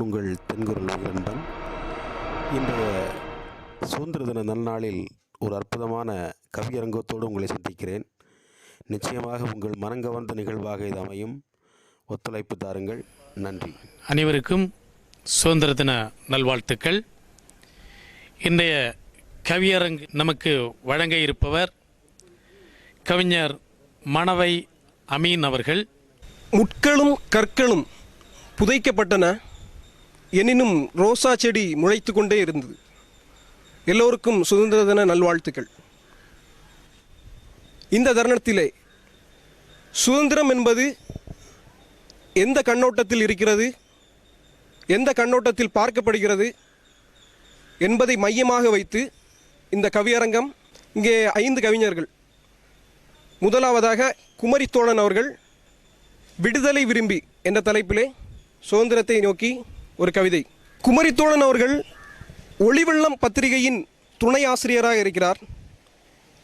நான் உங்கள் தென்குரல் நண்பன். இன்றைய சுதந்திர தின நன்னாளில் ஒரு அற்புதமான கவியரங்கத்தோடு உங்களை சந்திக்கிறேன். நிச்சயமாக உங்கள் மனங்கவர்ந்த நிகழ்வாக இது அமையும். ஒத்துழைப்பு தாருங்கள். நன்றி. அனைவருக்கும் சுதந்திர தின நல்வாழ்த்துக்கள். இன்றைய கவியரங்கு நமக்கு வழங்க இருப்பவர் கவிஞர் மணவை அமீன் அவர்கள். முட்களும் கற்களும் புதைக்கப்பட்டன, எனினும் ரோசா செடி முளைத்து கொண்டே இருந்தது. எல்லோருக்கும் சுதந்திர தின நல்வாழ்த்துக்கள். இந்த தருணத்திலே சுதந்திரம் என்பது எந்த கண்ணோட்டத்தில் இருக்கிறது, எந்த கண்ணோட்டத்தில் பார்க்கப்படுகிறது என்பதை மையமாக வைத்து இந்த கவியரங்கம். இங்கே 5 கவிஞர்கள். முதலாவதாக குமரித்தோழன் அவர்கள் விடுதலை விரும்பி என்ற தலைப்பிலே சுதந்திரத்தை நோக்கி ஒரு கவிதை. குமரித்தோழன் அவர்கள் ஒளிவெள்ளம் பத்திரிகையின் துணை ஆசிரியராக இருக்கிறார்.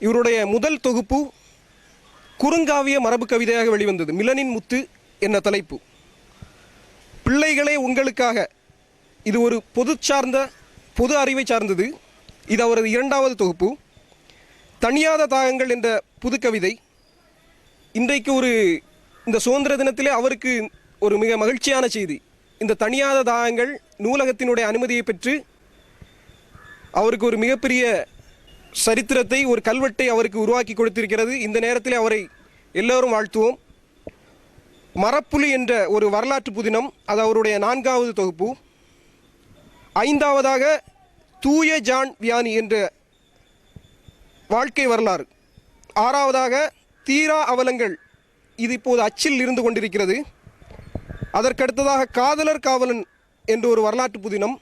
இவருடைய முதல் தொகுப்பு குறுங்காவிய மரபு கவிதையாக வெளிவந்தது. மிலனின் முத்து என்ற தலைப்பு. பிள்ளைகளே உங்களுக்காக, இது ஒரு பொது அறிவை சார்ந்தது. இது அவரது 2வது தொகுப்பு. தனியாத தாகங்கள் என்ற புது கவிதை. இன்றைக்கு இந்த சுதந்திர தினத்திலே அவருக்கு ஒரு மிக மகிழ்ச்சியான செய்தி. இந்த தனியாத தாகங்கள் நூலகத்தினுடைய அனுமதியை பெற்று அவருக்கு ஒரு மிகப்பெரிய சரித்திரத்தை, ஒரு கல்வெட்டை அவருக்கு உருவாக்கி கொடுத்திருக்கிறது. இந்த நேரத்தில் அவரை எல்லோரும் வாழ்த்துவோம். மரப்புலி என்ற ஒரு வரலாற்று புதினம், அது அவருடைய 4வது தொகுப்பு. 5வதாக தூய ஜான் வியானி என்ற வாழ்க்கை வரலாறு. 6வதாக தீரா அவலங்கள், இது இப்போது அச்சில் இருந்து கொண்டிருக்கிறது. அதற்கடுத்ததாக காதலர் காவலன் என்ற ஒரு வரலாற்று புதினம்,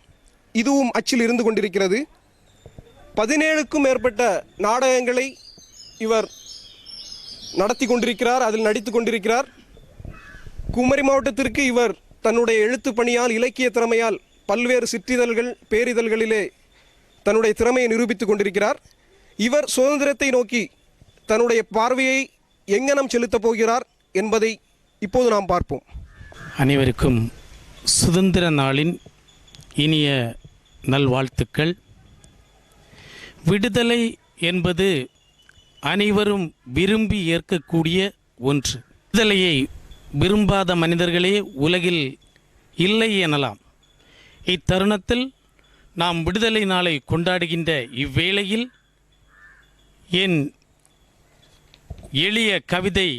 இதுவும் அச்சில் இருந்து கொண்டிருக்கிறது. 17க்கும் மேற்பட்ட நாடகங்களை இவர் நடத்தி கொண்டிருக்கிறார், அதில் நடித்து கொண்டிருக்கிறார். குமரி மாவட்டத்திற்கு இவர் தன்னுடைய எழுத்து பணியால், இலக்கிய திறமையால் பல்வேறு சிற்றிதழ்கள், பேரிதழ்களிலே தன்னுடைய திறமையை நிரூபித்து கொண்டிருக்கிறார். இவர் சுதந்திரத்தை நோக்கி தன்னுடைய பார்வையை எங்கனம் செலுத்தப் போகிறார் என்பதை இப்போது நாம் பார்ப்போம். அனைவருக்கும் சுதந்திர நாளின் இனிய நல்வாழ்த்துக்கள். விடுதலை என்பது அனைவரும் விரும்பி ஏற்கக்கூடிய ஒன்று. விடுதலையை விரும்பாத மனிதர்களே உலகில் இல்லை எனலாம். இத்தருணத்தில் நாம் விடுதலை நாளை கொண்டாடுகின்ற இவ்வேளையில் என் எளிய கவிதை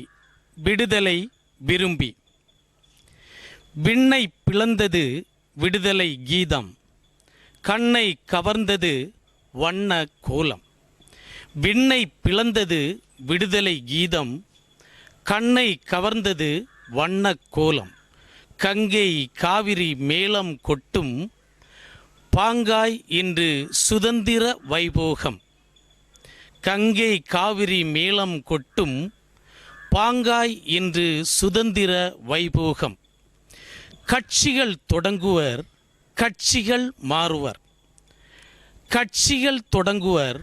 விடுதலை விரும்பி. விண்ணை பிளந்தது விடுதலை கீதம், கண்ணை கவர்ந்தது வண்ண கோலம். விண்ணை பிளந்தது விடுதலை கீதம், கண்ணை கவர்ந்தது வண்ண கோலம். கங்கை காவிரி மேளம் கொட்டும் பாங்காய் இன்று சுதந்திர வைபோகம். கங்கை காவிரி மேளம் கொட்டும் பாங்காய் இன்று சுதந்திர வைபோகம். கட்சிகள் தொடங்குவர், கட்சிகள் மாறுவர். கட்சிகள் தொடங்குவர்,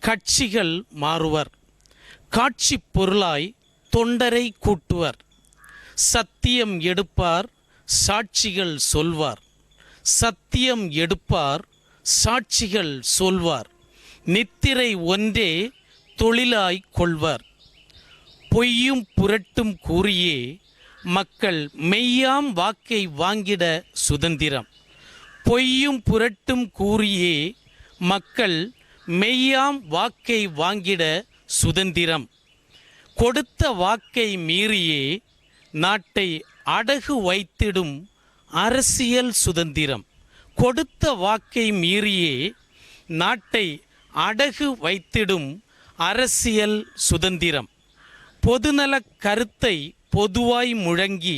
கட்சிகள் மாறுவர். காட்சி பொருளாய் தொண்டரை கூட்டுவர். சத்தியம் எடுப்பார், சாட்சிகள் சொல்வார். சத்தியம் எடுப்பார், சாட்சிகள் சொல்வார். நித்திரை ஒன்றே தொழிலாய் கொள்வார். பொய்யும் புரட்டும் கூறியே மக்கள் மெய்யாம் வாக்கை வாங்கிட சுதந்திரம். பொய்யும் புரட்டும் கூறியே மக்கள் மெய்யாம் வாக்கை வாங்கிட சுதந்திரம். கொடுத்த வாக்கை மீறியே நாட்டை அடகு வைத்திடும் அரசியல் சுதந்திரம். கொடுத்த வாக்கை மீறியே நாட்டை அடகு வைத்திடும் அரசியல் சுதந்திரம். பொதுநல கருத்தை பொதுவாய் முழங்கி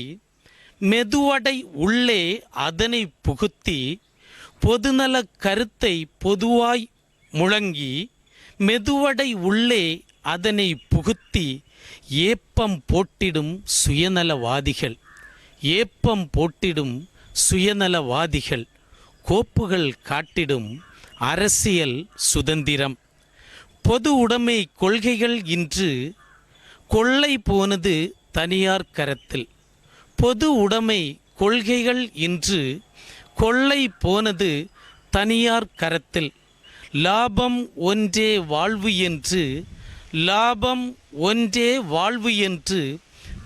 மெதுவடை உள்ளே அதனை புகுத்தி. பொதுநல கருத்தை பொதுவாய் முழங்கி மெதுவடை உள்ளே அதனை புகுத்தி. ஏப்பம் போட்டிடும் சுயநலவாதிகள், ஏப்பம் போட்டிடும் சுயநலவாதிகள். கோப்புகள் காட்டிடும் அரசியல் சுதந்திரம். பொது உடைமை கொள்கைகள் இன்று கொள்ளை போனது தனியார் கரத்தில். பொது உடைமை கொள்கைகள் இன்று கொள்ளை போனது தனியார் கரத்தில். லாபம் ஒன்றே வாழ்வு என்று லாபம் ஒன்றே வாழ்வு என்று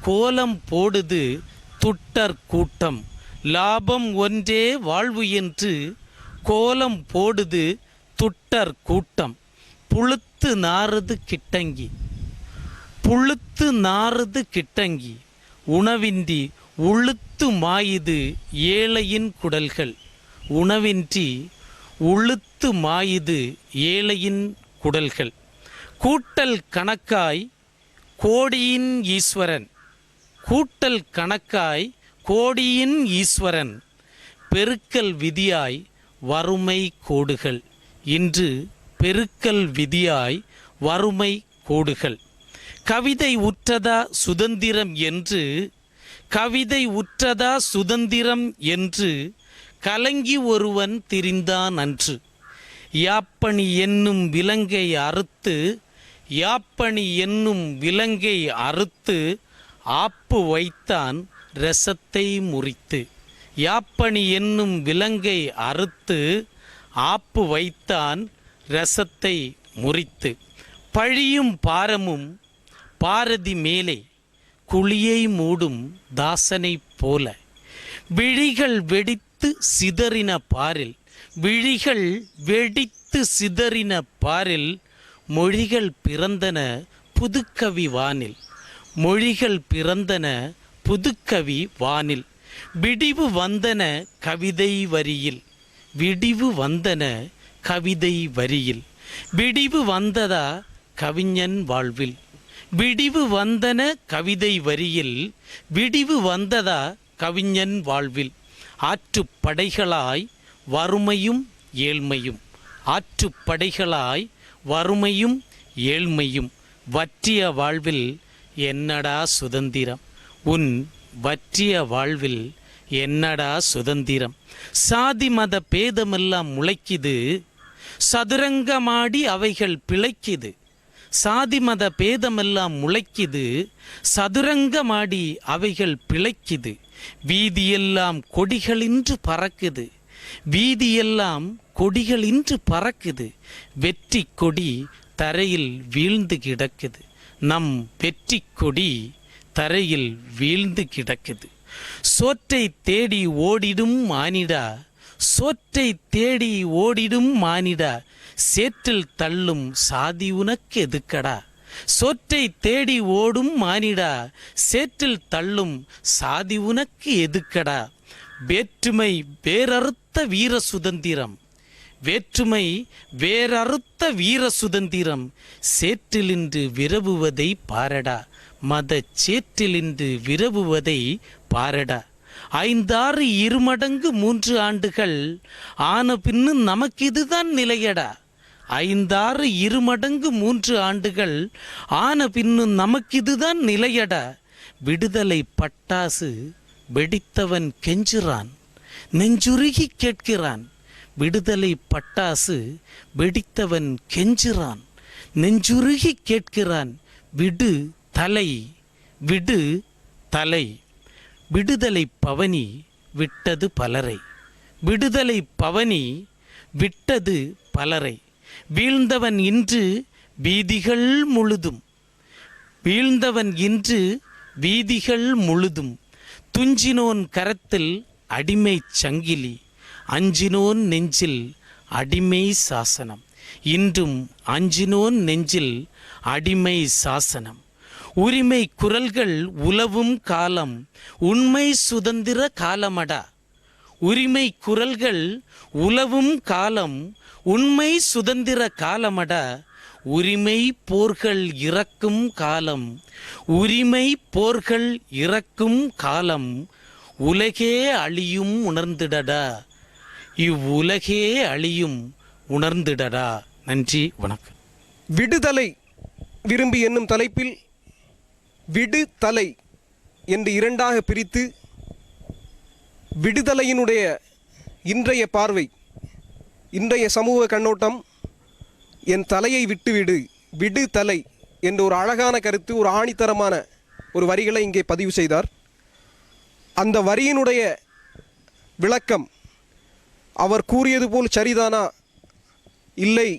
கோலம் போடுது துட்டர் கூட்டம். லாபம் ஒன்றே வாழ்வு என்று கோலம் போடுது துட்டர் கூட்டம். புழுத்து நாறுது கிட்டங்கி புழுத்து நாறுது கிட்டங்கி உணவின்றி உளுத்து மாயுது ஏழையின் குடல்கள். உணவின்றி உளுத்து மாயுது ஏழையின் குடல்கள். கூட்டல் கணக்காய் கோடியின் ஈஸ்வரன் கூட்டல் கணக்காய் கோடியின் ஈஸ்வரன் பெருக்கல் விதியாய் வறுமை கோடுகள். இன்று பெருக்கல் விதியாய் வறுமை கோடுகள். கவிதை உற்றதா சுதந்திரம் என்று கவிதை உற்றதா சுதந்திரம் என்று கலங்கி ஒருவன் திரிந்தான் அன்று. யாப்பணி என்னும் விலங்கை அறுத்து யாப்பணி என்னும் விலங்கை அறுத்து ஆப்பு வைத்தான் இரசத்தை முறித்து. யாப்பணி என்னும் விலங்கை அறுத்து ஆப்பு வைத்தான் இரசத்தை முறித்து. பழியும் பாரமும் பாரதி மேலே குழியை மூடும் தாசனைப் போல விழிகள் வெடித்து சிதறின பாரில் விழிகள் வெடித்து சிதறின பாரில் மொழிகள் பிறந்தன புதுக்கவி வானில் மொழிகள் பிறந்தன புதுக்கவி வானில். விடிவு வந்தன கவிதை வரியில் விடிவு வந்தன கவிதை வரியில். விடிவு வந்ததா கவிஞன் வாழ்வில் விடிவு வந்தன கவிதை வரியில். விடிவு வந்ததா கவிஞன் வாழ்வில். ஆற்றுப்படைகளாய் வறுமையும் ஏழ்மையும் ஆற்றுப்படைகளாய் வறுமையும் ஏழ்மையும் வற்றிய வாழ்வில் என்னடா சுதந்திரம் உன் வற்றிய வாழ்வில் என்னடா சுதந்திரம். சாதி மத பேதமெல்லாம் முளைக்குது சதுரங்கமாடி அவைகள் பிழைக்குது. சாதி மத பேதமெல்லாம் முளைக்குது சதுரங்கமாடி அவைகள் பிழைக்குது. வீதியெல்லாம் கொடிகளின்று பறக்குது வீதியெல்லாம் கொடிகளின்று பறக்குது. வெற்றி கொடி தரையில் வீழ்ந்து கிடக்குது நம் வெற்றி கொடி தரையில் வீழ்ந்து கிடக்குது. சோற்றை தேடி ஓடிடும் மானிடா சோற்றை தேடி ஓடிடும் மானிடா சேற்றில் தள்ளும் சாதி உனக்கு எதுக்கடா. சோற்றை தேடி ஓடும் மானிடா சேற்றில் தள்ளும் சாதி உனக்கு எதுக்கடா. வேற்றுமை வேறறுத்த வீர சுதந்திரம் வேற்றுமை வேறறுத்த வீர சுதந்திரம் சேற்றிலின்று விரவுவதை பாரடா மத சேற்றிலின்று விரவுவதை பாரடா. 5-6 இருமடங்கு 3 ஆண்டுகள் ஆன பின்னும் நமக்கு இதுதான் நிலையடா. 5-6 இருமடங்கு 3 ஆண்டுகள் ஆன பின்னும் நமக்கு இதுதான் நிலையடா. விடுதலை பட்டாசு வெடித்தவன் கெஞ்சுறான் நெஞ்சுருகி கேட்கிறான். விடுதலை பட்டாசு வெடித்தவன் கெஞ்சுறான் நெஞ்சுருகி கேட்கிறான். விடு தலை விடு தலை. விடுதலை பவனி விட்டது பலரை விடுதலை பவனி விட்டது பலரை. வீழ்ந்தவன் இன்று வீதிகள் முழுதும் வீழ்ந்தவன் இன்று வீதிகள் முழுதும். துஞ்சினோன் கரத்தில் அடிமை சங்கிலி அஞ்சினோன் நெஞ்சில் அடிமை சாசனம். இன்றும் அஞ்சினோன் நெஞ்சில் அடிமை சாசனம். உரிமை குரல்கள் உலவும் காலம் உண்மை சுதந்திர காலமடா. உரிமை குரல்கள் உலவும் காலம் உண்மை சுதந்திர காலமடா. உரிமை போர்கள் இறக்கும் காலம் உரிமை போர்கள் இறக்கும் காலம். உலகே அழியும் உணர்ந்திடடா இவ்வுலகே அழியும் உணர்ந்திடடா. நன்றி வணக்கம். விடுதலை விரும்பி என்னும் தலைப்பில் விடு தலை என்று 2ஆக பிரித்து விடுதலையினுடைய இன்றைய பார்வை இன்றைய சமூக கண்ணோட்டம் என் தலையை விட்டுவிடு விடு தலை என்ற ஒரு அழகான கருத்து ஒரு ஆணித்தரமான ஒரு வரிகளை இங்கே பதிவு செய்தார். அந்த வரியினுடைய விளக்கம் அவர் கூறியது போல் சரிதானா, இல்லை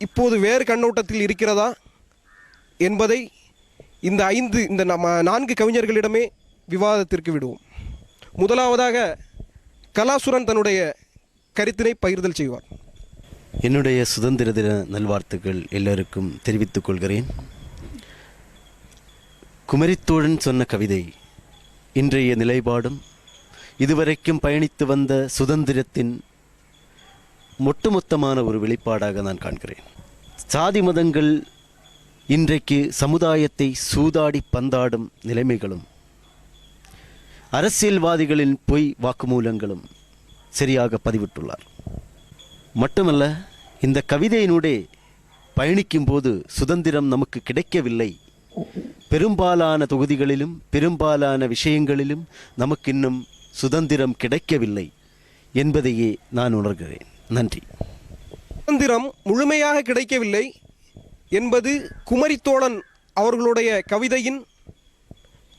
இப்போது வேறு கண்ணோட்டத்தில் இருக்கிறதா என்பதை இந்த 4 கவிஞர்களிடமே விவாதத்திற்கு விடுவோம். முதலாவதாக கலாசுரன் தன்னுடைய கருத்தினை பகிர்தல் செய்வார். என்னுடைய சுதந்திர தின நல்வாழ்த்துக்கள் எல்லோருக்கும் தெரிவித்துக் கொள்கிறேன். குமரித்தோழன் சொன்ன கவிதை இன்றைய நிலைப்பாடும் இதுவரைக்கும் பயணித்து வந்த சுதந்திரத்தின் ஒட்டுமொத்தமான ஒரு வெளிப்பாடாக நான் காண்கிறேன். சாதி மதங்கள் இன்றைக்கு சமுதாயத்தை சூதாடி பந்தாடும் நிலைமைகளும் அரசியல்வாதிகளின் பொய் வாக்குமூலங்களும் சரியாக பதிவிட்டுள்ளார். மட்டுமல்ல, இந்த கவிதையினூடே பயணிக்கும் போது சுதந்திரம் நமக்கு கிடைக்கவில்லை, பெரும்பாலான தொகுதிகளிலும் பெரும்பாலான விஷயங்களிலும் நமக்கு இன்னும் சுதந்திரம் கிடைக்கவில்லை என்பதையே நான் உணர்கிறேன். நன்றி. சுதந்திரம் முழுமையாக கிடைக்கவில்லை என்பது குமரித்தோழன் அவர்களுடைய கவிதையின்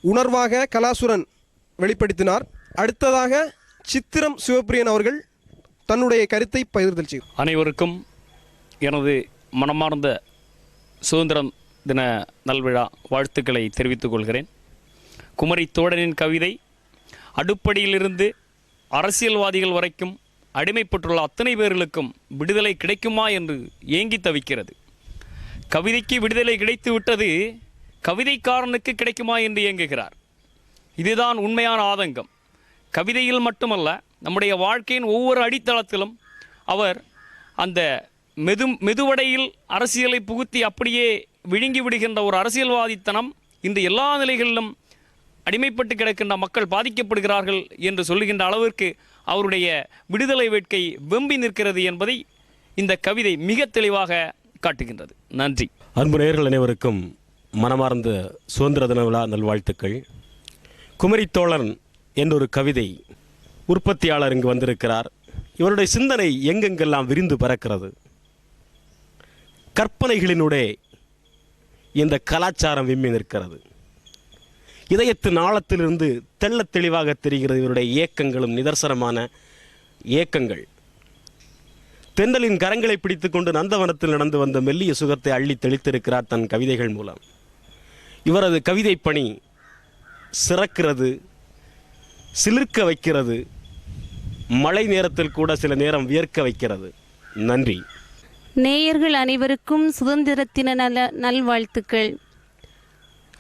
உணர்வாக கலாசுரன் வெளிப்படுத்தினார். அடுத்ததாக சித்திரம் சிவப்பிரியன் அவர்கள் தன்னுடைய கருத்தை பகிர்தல் செய்தார். அனைவருக்கும் எனது மனமார்ந்த சுதந்திர தின நல்விழா வாழ்த்துக்களை தெரிவித்துக் கொள்கிறேன். குமரித்தோழனின் கவிதை அடுப்படியிலிருந்து அரசியல்வாதிகள் வரைக்கும் அடிமைப்பட்டுள்ள அத்தனை பேர்களுக்கும் விடுதலை கிடைக்குமா என்று ஏங்கி தவிக்கிறது. கவிதைக்கு விடுதலை கிடைத்து விட்டது, கவிதைக்காரனுக்கு கிடைக்குமா என்று ஏங்குகிறார். இதுதான் உண்மையான ஆதங்கம். கவிதையில் மட்டுமல்ல, நம்முடைய வாழ்க்கையின் ஒவ்வொரு அடித்தளத்திலும் அவர் அந்த மெதுவடையில் அரசியலை புகுத்தி அப்படியே விழுங்கி விடுகின்ற ஒரு அரசியல்வாதித்தனம் இன்று எல்லா நிலைகளிலும் அடிமைப்பட்டு கிடக்கின்ற மக்கள் பாதிக்கப்படுகிறார்கள் என்று சொல்லுகின்ற அளவிற்கு அவருடைய விடுதலை வேட்கை வெம்பி நிற்கிறது என்பதை இந்த கவிதை மிக தெளிவாக காட்டுகின்றது. நன்றி. அன்பு நேயர்கள் அனைவருக்கும் மனமார்ந்த சுதந்திர தின விழா நல்வாழ்த்துக்கள். குமரித்தோழன் என்றொரு கவிதை உற்பத்தியாளர் இங்கு வந்திருக்கிறார். இவருடைய சிந்தனை எங்கெங்கெல்லாம் விரிந்து பறக்கிறது. கற்பனைகளினுடைய இந்த கலாச்சாரம் விம்மி நிற்கிறது. இதயத்தின் ஆழத்திலிருந்து தெள்ளத் தெளிவாக தெரிகிறது இவருடைய இயக்கங்களும் நிதர்சனமான இயக்கங்கள். தென்றலின் கரங்களை பிடித்துக்கொண்டு நந்தவனத்தில் நடந்து வந்த மெல்லிய சுகத்தை அள்ளி தெளித்திருக்கிறார் தன் கவிதைகள் மூலம். இவரது கவிதை பணி சிறக்கிறது, சிலிர்க்க வைக்கிறது, மழை நேரத்தில் கூட சில நேரம் வியர்க்க வைக்கிறது. நன்றி. நேயர்கள் அனைவருக்கும் சுதந்திர தின நல்வாழ்த்துக்கள்.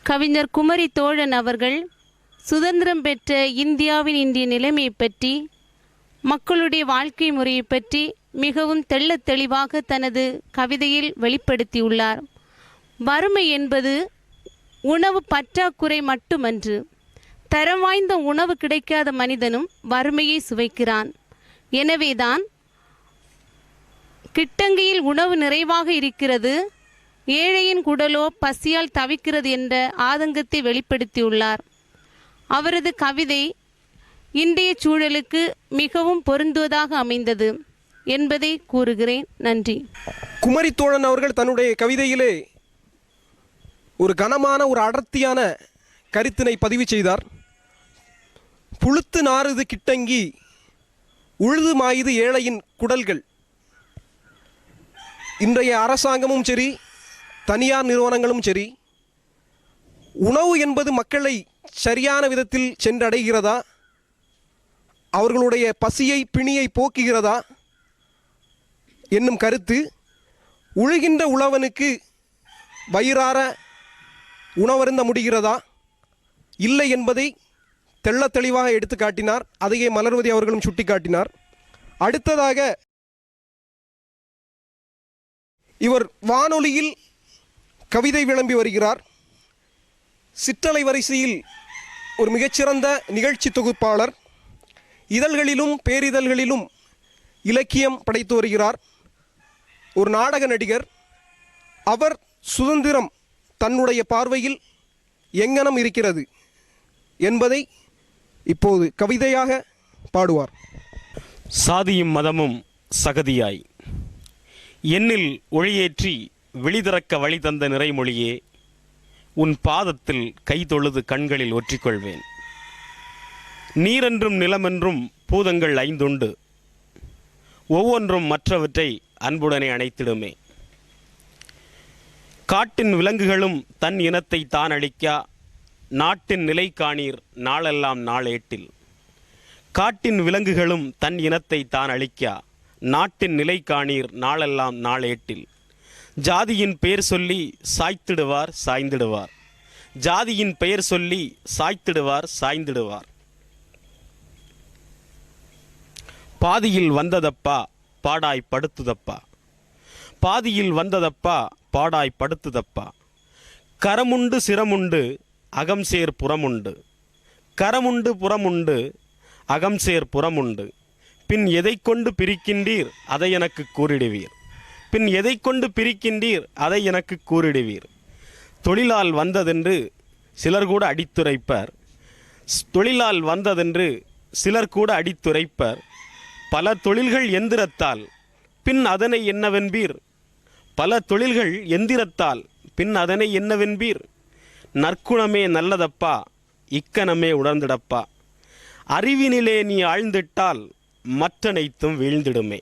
கவிஞர் குமரித்தோழன் அவர்கள் சுதந்திரம் பெற்ற இந்தியாவின் இன்றைய நிலைமையை பற்றி, மக்களுடைய வாழ்க்கை முறையை பற்றி மிகவும் தெள்ளத் தெளிவாக தனது கவிதையில் வெளிப்படுத்தியுள்ளார். வறுமை என்பது உணவு பற்றாக்குறை மட்டுமன்று, தரம் வாய்ந்த உணவு கிடைக்காத மனிதனும் வறுமையை சுவைக்கிறான். எனவேதான் கிட்டங்கியில் உணவு நிறைவாக இருக்கிறது, ஏழையின் குடலோ பசியால் தவிக்கிறது என்ற ஆதங்கத்தை வெளிப்படுத்தியுள்ளார். அவரது கவிதை இன்றைய சூழலுக்கு மிகவும் பொருந்துவதாக அமைந்தது என்பதை கூறுகிறேன். நன்றி. குமரித்தோழன் அவர்கள் தன்னுடைய கவிதையிலே ஒரு கனமான ஒரு அடர்த்தியான கருத்தினை பதிவு செய்தார். புழுத்து நாறுது கிட்டங்கி, உழுது மாயுது ஏழையின் குடல்கள். இன்றைய அரசாங்கமும் சரி, தனியார் நிறுவனங்களும் சரி, உணவு என்பது மக்களை சரியான விதத்தில் சென்றடைகிறதா, அவர்களுடைய பசியை பிணியை போக்குகிறதா என்னும் கருத்து உழுகின்ற உழவனுக்கு வயிறார உணவருந்த முடிகிறதா இல்லை என்பதை தெள்ளத் தெளிவாக எடுத்து காட்டினார். அதையே மலர்வதி அவர்களும் சுட்டி காட்டினார். அடுத்ததாக இவர் வானொலியில் கவிதை விளம்பி வருகிறார். சிற்றலை வரிசையில் ஒரு மிகச்சிறந்த நிகழ்ச்சி தொகுப்பாளர், இதழ்களிலும் பேரிதழ்களிலும் இலக்கியம் படைத்து வருகிறார். ஒரு நாடக நடிகர். அவர் சுதந்திரம் தன்னுடைய பார்வையில் எங்கனம் இருக்கிறது என்பதை இப்போது கவிதையாக பாடுவார். சாதியும் மதமும் சகதியாய் என்னில் ஒளியேற்றி வெளிதிறக்க வழி தந்த நிறைமொழியே, உன் பாதத்தில் கை தொழுது கண்களில் ஒற்றிக்கொள்வேன். நீரென்றும் நிலமென்றும் பூதங்கள் ஐந்துண்டு, ஒவ்வொன்றும் மற்றவற்றை அன்புடனே அணைத்திடுமே. காட்டின் விலங்குகளும் தன் இனத்தை தான் அழிக்கா, நாட்டின் நிலை காணீர் நாளெல்லாம் நாளேட்டில். காட்டின் விலங்குகளும் தன் இனத்தை தான் அழிக்கா, நாட்டின் நிலை காணீர் நாளெல்லாம் நாளேட்டில். ஜாதியின் பெயர் சொல்லி சாய்த்திடுவார் சாய்ந்திடுவார், ஜாதியின் பெயர் சொல்லி சாய்த்திடுவார் சாய்ந்திடுவார். பாதியில் வந்ததப்பா பாடாய் படுத்துதப்பா, பாதியில் வந்ததப்பா பாடாய் படுத்துதப்பா. கரமுண்டு சிரமுண்டு அகம்சேர் புறமுண்டு, கரமுண்டு புறமுண்டு அகம்சேர் புறமுண்டு. பின் எதை கொண்டு பிரிக்கின்றீர் அதை எனக்கு கூறிடுவீர், பின் எதை கொண்டு பிரிக்கின்றீர் அதை எனக்கு கூறிடுவீர். தொழிலால் வந்ததென்று சிலர் கூட அடித்துரைப்பர், தொழிலால் வந்ததென்று சிலர் கூட அடித்துரைப்பர். பல தொழில்கள் எந்திரத்தால் பின் அதனை என்னவென்பீர், பல தொழில்கள் எந்திரத்தால் பின் அதனை என்னவென்பீர். நற்குணமே நல்லதப்பா இக்கணமே உணர்ந்திடப்பா, அறிவினிலே நீ ஆழ்ந்திட்டால் மற்றனைத்தும் வீழ்ந்திடுமே,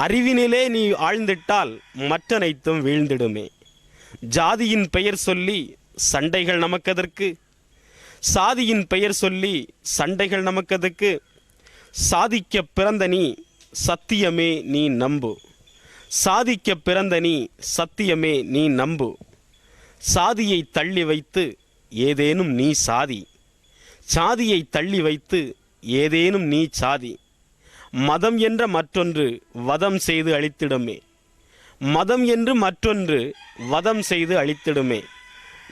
அறிவினிலே நீ ஆழ்ந்திட்டால் மற்றனைத்தும் வீழ்ந்திடுமே. ஜாதியின் பெயர் சொல்லி சண்டைகள் நமக்கதற்கு, சாதியின் பெயர் சொல்லி சண்டைகள் நமக்கதற்கு. சாதிக்க பிறந்த நீ சத்தியமே நீ நம்பு, சாதிக்க பிறந்த நீ சத்தியமே நீ நம்பு. சாதியை தள்ளி வைத்து ஏதேனும் நீ சாதி, சாதியை தள்ளி வைத்து ஏதேனும் நீ சாதி. மதம் என்ற மற்றொன்று வதம் செய்து அழித்திடுமே, மதம் என்று மற்றொன்று வதம் செய்து அழித்திடுமே.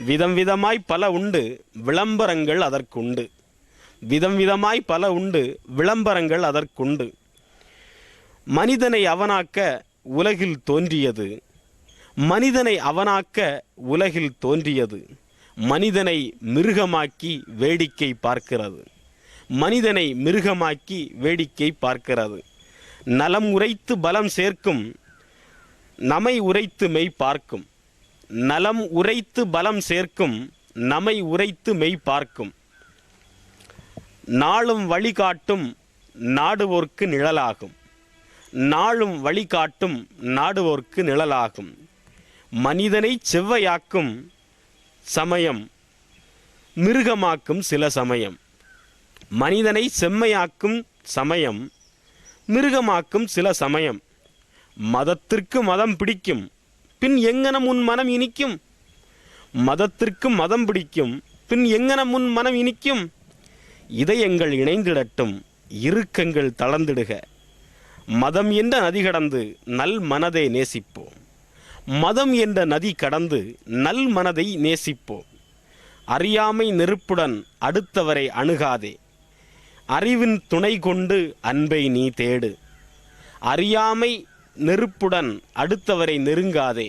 விதம் விதமாய் பல உண்டு விளம்பரங்கள் அதற்குண்டு, விதம் விதமாய் பல உண்டு விளம்பரங்கள் அதற்குண்டு. மனிதனை அவனாக்க உலகில் தோன்றியது, மனிதனை அவனாக்க உலகில் தோன்றியது. மனிதனை மிருகமாக்கி வேடிக்கை பார்க்கிறது, மனிதனை மிருகமாக்கி வேடிக்கை பார்க்கிறது. நலம் உரைத்து பலம் சேர்க்கும் நமை உரைத்து மெய் பார்க்கும், நலம் உரைத்து பலம் சேர்க்கும் நமை உரைத்து மெய் பார்க்கும். நாளும் வழிகாட்டும் நாடுவோர்க்கு நிழலாகும், நாளும் வழிகாட்டும் நாடுவோர்க்கு நிழலாகும். மனிதனை செவ்வையாக்கும் சமயம் மிருகமாக்கும் சில சமயம், மனிதனை செம்மையாக்கும் சமயம் மிருகமாக்கும் சில சமயம். மதத்திற்கு மதம் பிடிக்கும் பின் எங்கனம் உன் மனம் இனிக்கும், மதத்திற்கு மதம் பிடிக்கும் பின் எங்கனம் உன் மனம் இனிக்கும். இதயங்கள் இணைந்திடட்டும் இறுக்கங்கள் தளர்ந்திடுக, மதம் என்ற நதி கடந்து நல் மனதை நேசிப்போம், மதம் என்ற நதி கடந்து நல் மனதை நேசிப்போம். அறியாமை நெருப்புடன் அடுத்தவரை அணுகாதே, அறிவின் துணை கொண்டு அன்பை நீ தேடு. அறியாமை நெருப்புடன் அடுத்தவரை நெருங்காதே,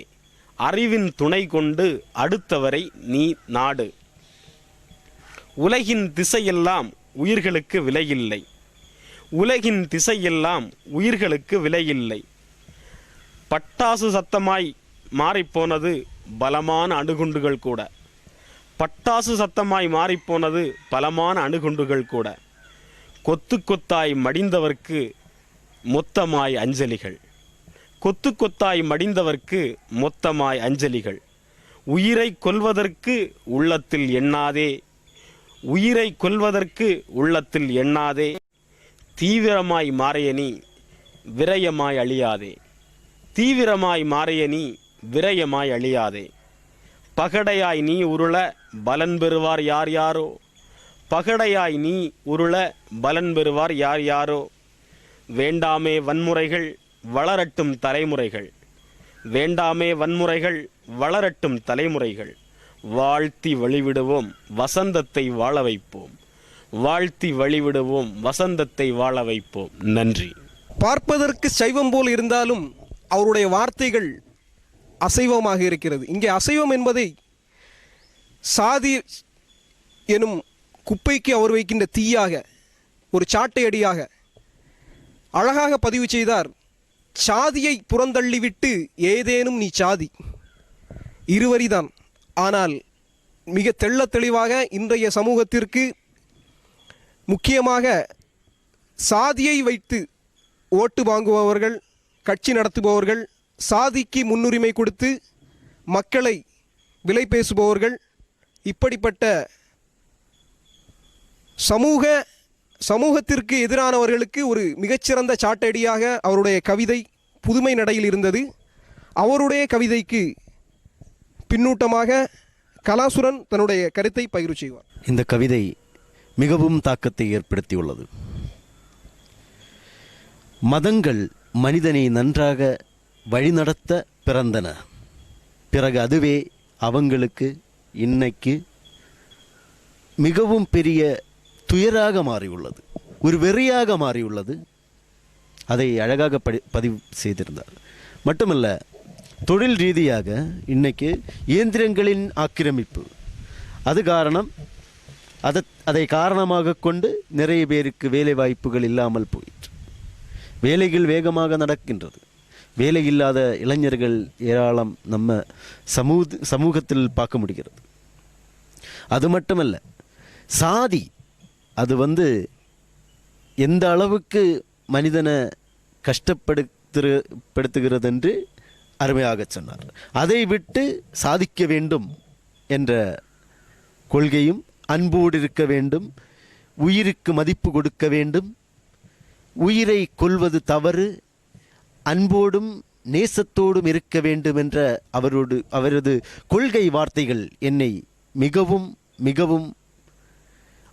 அறிவின் துணை கொண்டு அடுத்தவரை நீ நாடு. உலகின் திசையெல்லாம் உயிர்களுக்கு விலையில்லை, உலகின் திசையெல்லாம் உயிர்களுக்கு விலையில்லை. பட்டாசு சத்தமாய் மாறிப்போனது பலமான அணுகுண்டுகள் கூட, பட்டாசு சத்தமாய் மாறிப்போனது பலமான அணுகுண்டுகள் கூட. கொத்து கொத்தாய் மடிந்தவர்க்கு மொத்தமாய் அஞ்சலிகள், கொத்து கொத்தாய் மடிந்தவர்க்கு மொத்தமாய் அஞ்சலிகள். உயிரை கொல்வதற்கு உள்ளத்தில் எண்ணாதே, உயிரை கொல்வதற்கு உள்ளத்தில் எண்ணாதே. தீவிரமாய் மாறிய நீ விரயமாய் அழியாதே, தீவிரமாய் மாறிய நீ விரயமாய் அழியாதே. பகடையாய் நீ உருள பலன் பெறுவார் யார் யாரோ, பகடையாய் நீ உருள பலன் பெறுவார் யார் யாரோ. வேண்டாமே வன்முறைகள் வளரட்டும் தலைமுறைகள், வேண்டாமே வன்முறைகள் வளரட்டும் தலைமுறைகள். வாழ்த்தி வழிவிடுவோம் வசந்தத்தை வாழ வைப்போம், வாழ்த்தி வழிவிடுவோம் வசந்தத்தை வாழ வைப்போம். நன்றி. பார்ப்பதற்கு சைவம் போல் இருந்தாலும் அவருடைய வார்த்தைகள் அசைவமாக இருக்கிறது. இங்கே அசைவம் என்பதை சாதி எனும் குப்பைக்கு அவர் வைக்கின்ற தீயாக, ஒரு சாட்டை அடியாக அழகாக பதிவு செய்தார். சாதியை புறந்தள்ளிவிட்டு ஏதேனும் நீ சாதி, இருவரிதான். ஆனால் மிக தெள்ளத் தெளிவாக இன்றைய சமூகத்திற்கு முக்கியமாக சாதியை வைத்து ஓட்டு வாங்குபவர்கள், கட்சி நடத்துபவர்கள், சாதிக்கு முன்னுரிமை கொடுத்து மக்களை விலை பேசுபவர்கள், இப்படிப்பட்ட சமூகத்திற்கு எதிரானவர்களுக்கு ஒரு மிகச்சிறந்த சாட்டடியாக அவருடைய கவிதை புதுமை நடையில் இருந்தது. அவருடைய கவிதைக்கு பின்னூட்டமாக கலாசுரன் தன்னுடைய கருத்தை பகிர்வு செய்வார். இந்த கவிதை மிகவும் தாக்கத்தை ஏற்படுத்தியுள்ளது. மதங்கள் மனிதனை நன்றாக வழிநடத்த பிறந்தன. பிறகு அதுவே அவங்களுக்கு இன்னைக்கு மிகவும் பெரிய துயராக மாறியுள்ளது, ஒரு வெறியாக மாறியுள்ளது. அதை அழகாக பதிவு செய்திருந்தார். மட்டுமல்ல, தொழில் ரீதியாக இன்னைக்கு இயந்திரங்களின் ஆக்கிரமிப்பு, அது காரணம். அதை காரணமாக கொண்டு நிறைய பேருக்கு வேலை வாய்ப்புகள் இல்லாமல் போயிற்று. வேலைகள் வேகமாக நடக்கின்றது. வேலை இல்லாத இளைஞர்கள் ஏராளம் நம்ம சமூகத்தில் பார்க்க முடிகிறது. அது மட்டுமல்ல, சாதி அது எந்த அளவுக்கு மனிதனை கஷ்டப்படுத்துகிறது என்று அருமையாக சொன்னார். அதை விட்டு சாதிக்க வேண்டும் என்ற கொள்கையும், அன்போடு இருக்க வேண்டும், உயிருக்கு மதிப்பு கொடுக்க வேண்டும், உயிரை கொல்வது தவறு, அன்போடும் நேசத்தோடும் இருக்க வேண்டும் என்ற அவரது கொள்கை வார்த்தைகள் என்னை மிகவும் மிகவும்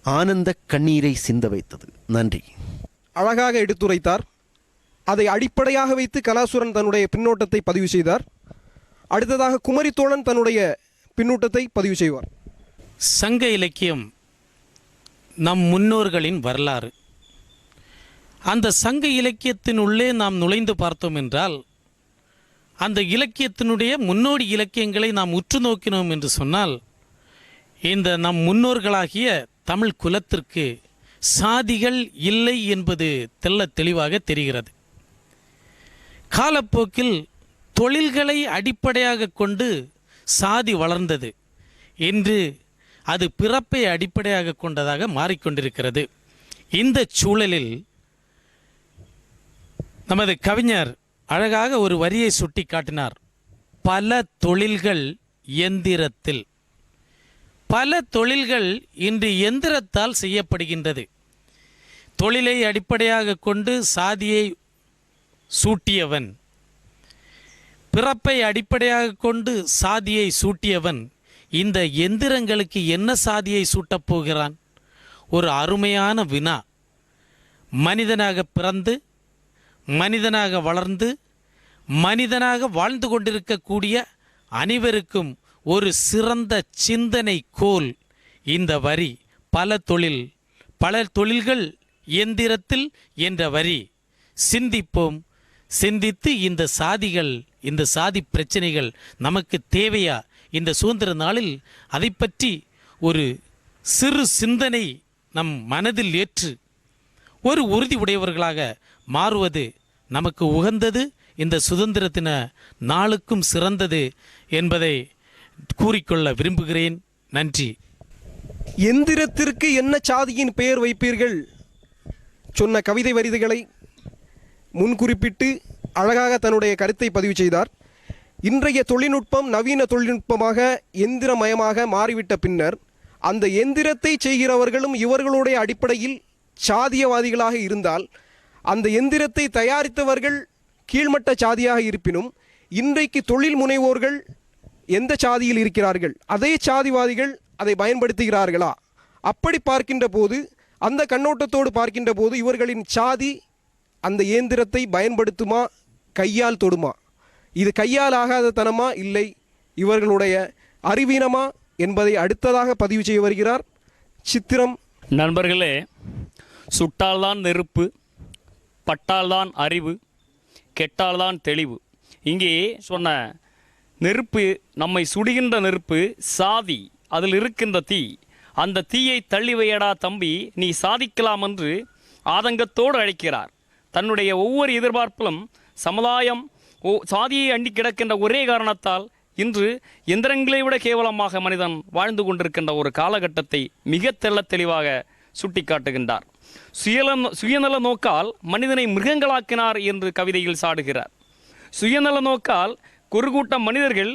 ஆனந்த கண்ணீரை சிந்த வைத்தது. நன்றி. அழகாக எடுத்துரைத்தார். அதை அடிப்படையாக வைத்து கலாசுரன் தன்னுடைய பின்னோட்டத்தை பதிவு செய்தார். அடுத்ததாக குமரித்தோழன் தன்னுடைய பின்னூட்டத்தை பதிவு செய்வார். சங்க இலக்கியம் நம் முன்னோர்களின் வரலாறு. அந்த சங்க இலக்கியத்தினுள்ளே நாம் நுழைந்து பார்த்தோம் என்றால், அந்த இலக்கியத்தினுடைய முன்னோடி இலக்கியங்களை நாம் உற்று நோக்கினோம் என்று சொன்னால், இந்த நம் முன்னோர்களாகிய தமிழ் குலத்திற்கு சாதிகள் இல்லை என்பது தெள்ளத் தெளிவாக தெரிகிறது. காலப்போக்கில் தொழில்களை அடிப்படையாக கொண்டு சாதி வளர்ந்தது. இன்று அது பிறப்பை அடிப்படையாக கொண்டதாக மாறிக்கொண்டிருக்கிறது. இந்த சூழலில் நமது கவிஞர் அழகாக ஒரு வரியை சுட்டி காட்டினார். பல தொழில்கள் எந்திரத்தில். பல தொழில்கள் இன்று எந்திரத்தால் செய்யப்படுகின்றது. தொழிலை அடிப்படையாக கொண்டு சாதியை சூட்டியவன், பிறப்பை அடிப்படையாக கொண்டு சாதியை சூட்டியவன் இந்த எந்திரங்களுக்கு என்ன சாதியை சூட்டப் போகிறான்? ஒரு அருமையான வினா. மனிதனாக பிறந்து, மனிதனாக வளர்ந்து, மனிதனாக வாழ்ந்து கொண்டிருக்கக்கூடிய அனைவருக்கும் ஒரு சிறந்த சிந்தனை கோல் இந்த வரி. பல தொழில்கள் இயந்திரத்தில் என்ற வரி. சிந்திப்போம். சிந்தித்து இந்த சாதி பிரச்சனைகள் நமக்கு தேவையா? இந்த சுதந்திர நாளில் அதை பற்றி ஒரு சிறு சிந்தனை நம் மனதில் ஏற்று ஒரு உறுதி உடையவர்களாக மாறுவது நமக்கு உகந்தது. இந்த சுதந்திர தின நாளுக்கும் சிறந்தது என்பதை கூறிக்கொள்ள விரும்புகிறேன். நன்றி. எந்திரத்திற்கு என்ன சாதியின் பெயர் வைப்பீர்கள் சொன்ன கவிதை வரிகளை முன்குறிப்பிட்டு அழகாக தன்னுடைய கருத்தை பதிவு செய்தார். இன்றைய தொழில்நுட்பம் நவீன தொழில்நுட்பமாக எந்திரமயமாக மாறிவிட்ட பின்னர் அந்த எந்திரத்தை செய்கிறவர்களும் இவர்களுடைய அடிப்படையில் சாதியவாதிகளாக இருந்தால், அந்த எந்திரத்தை தயாரித்தவர்கள் கீழ்மட்ட சாதியாக இருப்பினும் இன்றைக்கு தொழில் முனைவோர்கள் எந்த சாதியில் இருக்கிறார்கள், அதே சாதிவாதிகள் அதை பயன்படுத்துகிறார்களா? அப்படி பார்க்கின்ற போது, அந்த கண்ணோட்டத்தோடு பார்க்கின்ற போது, இவர்களின் சாதி அந்த இயந்திரத்தை பயன்படுத்துமா, கையால் தொடுமா? இது கையால் ஆகாத தனமா, இல்லை இவர்களுடைய அறிவீனமா என்பதை அடுத்ததாக பதிவு செய்ய வருகிறார் சித்திரம். நண்பர்களே, சுட்டால்தான் நெருப்பு, பட்டால்தான் அறிவு, கெட்டால்தான் தெளிவு. இங்கே சொன்ன நெருப்பு, நம்மை சுடுகின்ற நெருப்பு சாதி, அதில் இருக்கின்ற தீ. அந்த தீயை தள்ளி வையடா தம்பி, நீ சாதிக்கலாம் என்று ஆதங்கத்தோடு அழைக்கிறார். தன்னுடைய ஒவ்வொரு எதிர்பார்ப்பிலும் சமுதாயம் சாதியை அண்டி கிடக்கின்ற ஒரே காரணத்தால் இன்று எந்திரங்களை விட கேவலமாக மனிதன் வாழ்ந்து கொண்டிருக்கின்ற ஒரு காலகட்டத்தை மிக தெள்ளத் தெளிவாக சுட்டி காட்டுகின்றார். சுயநல நோக்கால் மனிதனை மிருகங்களாக்கினார் என்று கவிதையில் சாடுகிறார். சுயநல நோக்கால் ஒரு கூட்டம் மனிதர்கள்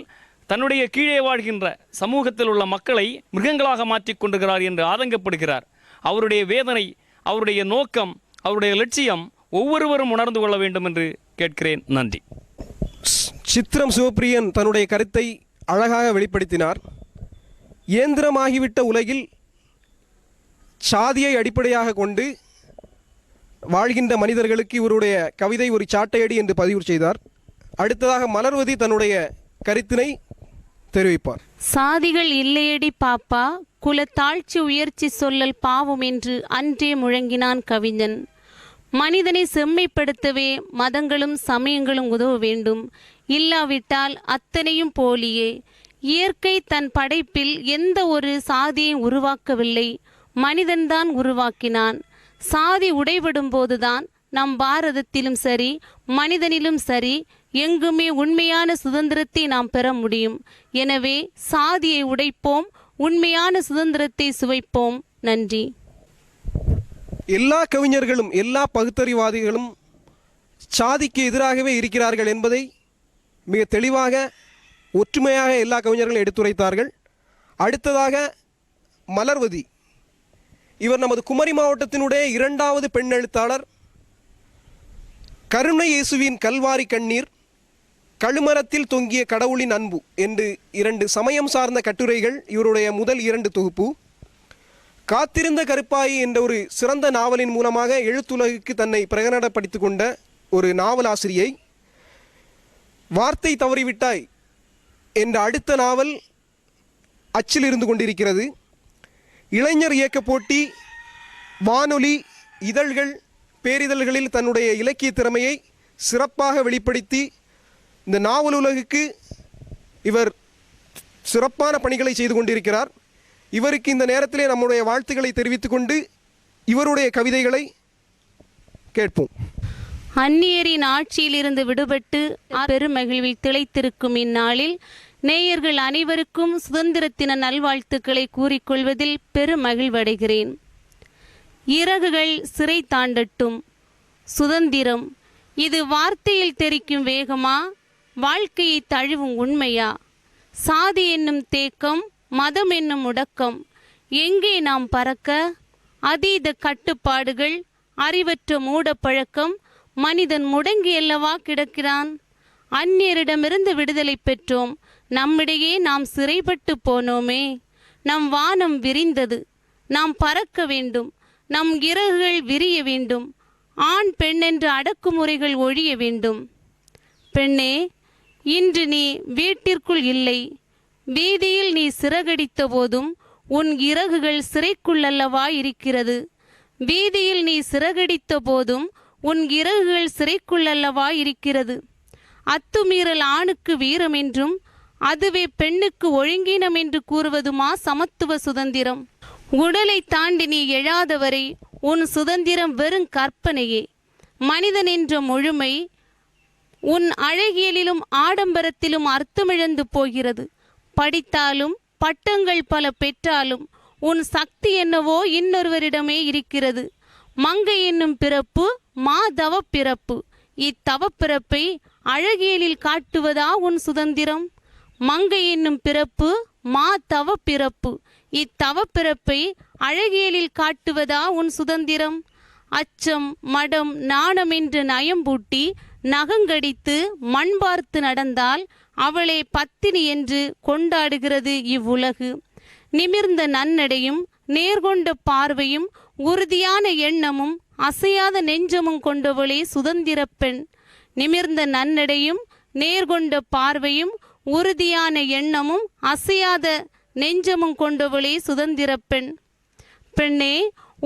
தன்னுடைய கீழே வாழ்கின்ற சமூகத்தில் உள்ள மக்களை மிருகங்களாக மாற்றிக் கொண்டிருக்கிறார் என்று ஆதங்கப்படுகிறார். அவருடைய வேதனை, அவருடைய நோக்கம், அவருடைய லட்சியம் ஒவ்வொருவரும் உணர்ந்து கொள்ள வேண்டும் என்று கேட்கிறேன். நன்றி. சித்திரம் சிவப்பிரியன் தன்னுடைய கருத்தை அழகாக வெளிப்படுத்தினார். இயந்திரமாகிவிட்ட உலகில் சாதியை அடிப்படையாக கொண்டு வாழ்கின்ற மனிதர்களுக்கு இவருடைய கவிதை ஒரு சாட்டையடி என்று பதிவு செய்தார். அடுத்ததாக மலர்வதி தன்னுடைய கருத்தினை தெரிவிப்பார். சாதிகள் இல்லையடி பாப்பா, குலத்தாழ்ச்சி உயர்ச்சி சொல்லல் பாவம் என்று அன்றே முழங்கினான் கவிஞன். மனிதனை செம்மைப்படுத்தவே மதங்களும் சமயங்களும் உதவ வேண்டும். இல்லாவிட்டால் அத்தனையும் போலியே. இயற்கை தன் படைப்பில் எந்த ஒரு சாதியை உருவாக்கவில்லை, மனிதன்தான் உருவாக்கினான். சாதி உடைபடும் போதுதான் நம் பாரதத்திலும் சரி மனிதனிலும் சரி எங்குமே உண்மையான சுதந்திரத்தை நாம் பெற முடியும். எனவே சாதியை உடைப்போம், உண்மையான சுதந்திரத்தை சுவைப்போம். நன்றி. எல்லா கவிஞர்களும் எல்லா பகுத்தறிவாதிகளும் சாதிக்கு எதிராகவே இருக்கிறார்கள் என்பதை மிக தெளிவாக ஒற்றுமையாக எல்லா கவிஞர்களும் எடுத்துரைத்தார்கள். அடுத்ததாக மலர்வதி, இவர் நமது குமரி மாவட்டத்தினுடைய 2வது பெண் எழுத்தாளர். கருணை இயேசுவின் கல்வாரி கண்ணீர், கழுமரத்தில் தொங்கிய கடவுளின் அன்பு என்று 2 சமயம் சார்ந்த கட்டுரைகள் இவருடைய முதல் 2 தொகுப்பு. காத்திருந்த கருப்பாயி என்ற ஒரு சிறந்த நாவலின் மூலமாக எழுத்துலகுக்கு தன்னை பிரகடனப்படுத்தி கொண்ட ஒரு நாவலாசிரியை. வார்த்தை தவறிவிட்டாய் என்ற அடுத்த நாவல் அச்சில் இருந்து கொண்டிருக்கிறது. இளைஞர் இயக்க போட்டி, வானொலி, இதழ்கள், பேரிதழ்களில் தன்னுடைய இலக்கிய திறமையை சிறப்பாக வெளிப்படுத்தி இந்த நாவல் உலகுக்கு இவர் சிறப்பான பணிகளை செய்து கொண்டிருக்கிறார். இவருக்கு இந்த நேரத்திலே நம்முடைய வாழ்த்துக்களை தெரிவித்துக் கொண்டு இவருடைய கவிதைகளை கேட்போம். அந்நியரின் ஆட்சியிலிருந்து விடுபட்டு பெருமகிழ்வில் திளைத்திருக்கும் இந்நாளில் நேயர்கள் அனைவருக்கும் சுதந்திரத்தின நல்வாழ்த்துக்களை கூறிக்கொள்வதில் பெருமகிழ்வடைகிறேன். இறகுகள் சிறை தாண்டட்டும். சுதந்திரம் இது வார்த்தையில் தெரிக்கும் வேகமா, வாழ்க்கையை தழுவும் உண்மையா? சாதி என்னும் தேக்கம், மதம் என்னும் முடக்கம், எங்கே நாம் பறக்க? அதீத கட்டுப்பாடுகள், அறிவற்ற மூடப்பழக்கம், மனிதன் முடங்கியல்லவா கிடக்கிறான். அந்நியரிடமிருந்து விடுதலை பெற்றோம், நம்மிடையே நாம் சிறைப்பட்டு போனோமே. நம் வானம் விரிந்தது, நாம் பறக்க வேண்டும். நம் இறகுகள் விரிய வேண்டும். ஆண் பெண் என்ற அடக்குமுறைகள் ஒழிய வேண்டும். பெண்ணே, இன்று நீ வீட்டிற்குள் இல்லை, வீதியில் நீ சிறகடித்த போதும் உன் இறகுகள் சிறைக்குள்ளல்லவா இருக்கிறது. வீதியில் நீ சிறகடித்த போதும் உன் இறகுகள் சிறைக்குள்ளல்லவா இருக்கிறது. அத்துமீறல் ஆணுக்கு வீரம் என்றும் அதுவே பெண்ணுக்கு ஒழுங்கீனம் என்று கூறுவதுமா சமத்துவ சுதந்திரம்? உடலை தாண்டி நீ எழாதவரை உன் சுதந்திரம் வெறும் கற்பனையே. மனிதன் என்ற முழுமை உன் அழகியலிலும் ஆடம்பரத்திலும் அர்த்தமிழந்து போகிறது. படித்தாலும் பட்டங்கள் பல பெற்றாலும் உன் சக்தி என்னவோ இன்னொருவரிடமே இருக்கிறது. மங்கை என்னும் பிறப்பு மாதவ பிறப்பு. இத்தவப்பிறப்பை அழகியலில் காட்டுவதா உன் சுதந்திரம்? மங்கை என்னும் பிறப்பு மாதவ பிறப்பு. இத்தவப்பிறப்பை அழகியலில் காட்டுவதா உன் சுதந்திரம்? அச்சம், மடம், நாணம் என்று நயம்பூட்டி நகங்கடித்து மண் பார்த்து நடந்தால் அவளை பத்தினி என்று கொண்டாடுகிறது இவ்வுலகு. நிமிர்ந்த நன்னடையும் நேர்கொண்ட பார்வையும் உறுதியான எண்ணமும் அசையாத நெஞ்சமும் கொண்டவளே சுதந்திர பெண். நிமிர்ந்த நன்னடையும் நேர்கொண்ட பார்வையும் உறுதியான எண்ணமும் அசையாத நெஞ்சமும் கொண்டவளே சுதந்திர பெண். பெண்ணே,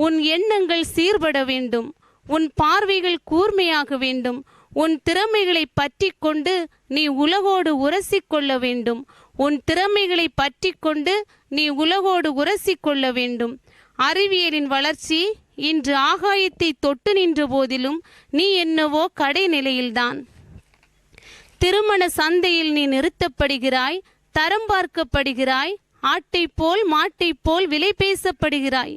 உன் எண்ணங்கள் சீர்பட வேண்டும். உன் பார்வைகள் கூர்மையாக வேண்டும். உன் திறமைகளை பற்றி கொண்டு நீ உலகோடு உரசிக்கொள்ள வேண்டும். உன் திறமைகளை பற்றி கொண்டு நீ உலகோடு உரசிக்கொள்ள வேண்டும். அறிவியலின் வளர்ச்சி இன்று ஆகாயத்தை தொட்டு நின்ற போதிலும் நீ என்னவோ கடைநிலையில்தான். திருமண சந்தையில் நீ நிறுத்தப்படுகிறாய், தரம் பார்க்கப்படுகிறாய், ஆட்டை போல் மாட்டை போல் விலை பேசப்படுகிறாய்.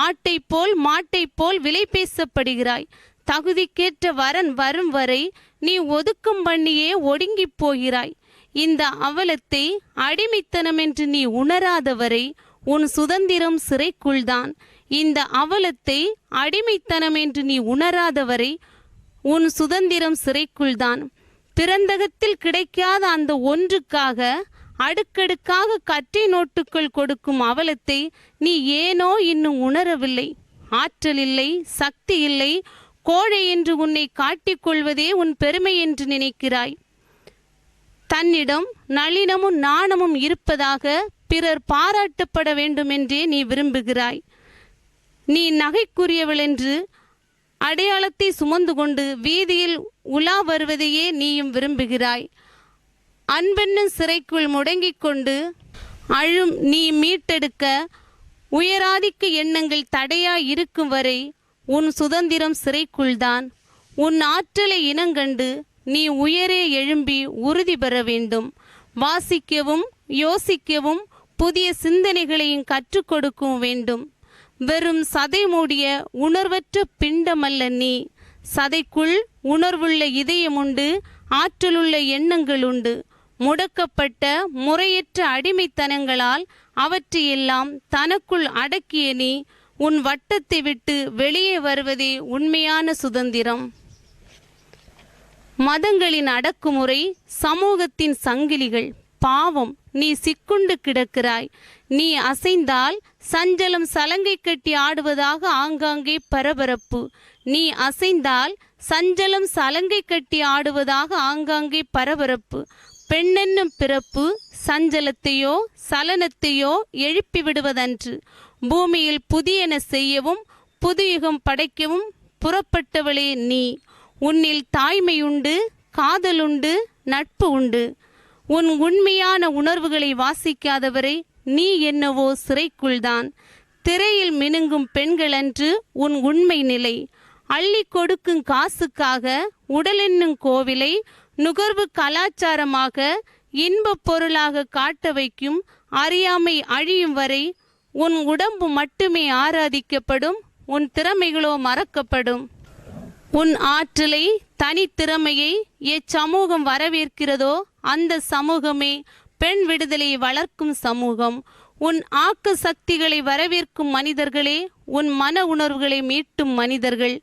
ஆட்டை போல் மாட்டை போல் விலை பேசப்படுகிறாய். தகுதிக்கேற்ற வரன் வரும் வரை நீ ஒதுக்கும் பண்ணியே ஒடுங்கி போகிறாய். இந்த அவலத்தை அடிமைத்தனம் என்று நீ உணராதவரை உன் சுதந்திரம் சிறைக்குள்தான். இந்த அவலத்தை அடிமைத்தனம் என்று நீ உணராதவரை உன் சுதந்திரம் சிறைக்குள்தான். பிறந்தகத்தில் கிடைக்காத அந்த ஒன்றுக்காக அடுக்கடுக்காக கட்டை நோட்டுக்கள் கொடுக்கும் அவலத்தை நீ ஏனோ இன்னும் உணரவில்லை. ஆற்றல் இல்லை, சக்தி இல்லை, கோழை என்று உன்னை காட்டிக்கொள்வதே உன் பெருமை என்று நினைக்கிறாய். தன்னிடம் நளினமும் நாணமும் இருப்பதாக பிறர் பாராட்டப்பட வேண்டுமென்றே நீ விரும்புகிறாய். நீ நகைக்குரியவள் என்று அடையாளத்தை சுமந்து கொண்டு வீதியில் உலா வருவதையே நீயும் விரும்புகிறாய். அன்பென்னும் சிறைக்குள் முடங்கிக் கொண்டு அழும் நீ மீட்டெடுக்க உயராதிக்க எண்ணங்கள் தடையாய் இருக்கும் வரை உன் சுதந்திரம் சிறைக்குள்தான். உன் ஆற்றலை இனங்கண்டு நீ உயரே எழும்பி உறுதி பெற வேண்டும். வாசிக்கவும் யோசிக்கவும் புதிய சிந்தனைகளையும் கற்றுக் கொடுக்கவும் வேண்டும். வெறும் சதை மூடிய உணர்வற்ற பிண்டமல்ல நீ. சதைக்குள் உணர்வுள்ள இதயம் உண்டு, ஆற்றலுள்ள எண்ணங்கள் உண்டு. முடக்கப்பட்ட முறையற்ற அடிமைத்தனங்களால் அவற்றையெல்லாம் தனக்குள் அடக்கிய நீ உன் வட்டத்தை விட்டு வெளியே வருவதே உண்மையான சுதந்திரம். மதங்களின் அடக்குமுறை, சமூகத்தின் சங்கிலிகள், பாவம், நீ சிக்குண்டு கிடக்கிறாய். நீ அசைந்தால் சஞ்சலம் சலங்கை கட்டி ஆடுவதாக ஆங்காங்கே பரபரப்பு. நீ அசைந்தால் சஞ்சலம் சலங்கை கட்டி ஆடுவதாக ஆங்காங்கே பரபரப்பு. பெண்ணென்னும் பிறப்பு சஞ்சலத்தையோ சலனத்தையோ எழுப்பி விடுவதன்று. பூமியில் புதியன செய்யவும் புதுயுகம் படைக்கவும் புறப்பட்டவளே நீ. உன்னில் தாய்மையுண்டு, காதலுண்டு, நட்பு உண்டு. உன் உண்மையான உணர்வுகளை வாசிக்காதவரை நீ என்னவோ சிறைக்குள்தான். திரையில் மினுங்கும் பெண்களன்று உன் உண்மை நிலை. அள்ளி கொடுக்கும் காசுக்காக உடல் என்னும் கோவிலை நுகர்வு கலாச்சாரமாக இன்பப் பொருளாக காட்ட வைக்கும் அறியாமை அழியும் வரை உன் உடம்பு மட்டுமே ஆராதிக்கப்படும், உன் திறமைகளோ மறக்கப்படும். உன் ஆற்றலை, தனித்திறமையை எச்சமூகம் வரவேற்கிறதோ அந்த சமூகமே பெண் விடுதலையை வளர்க்கும் சமூகம். உன் ஆக்க சக்திகளை வரவேற்கும் மனிதர்களே உன் மன உணர்வுகளை மீட்டும் மனிதர்கள்.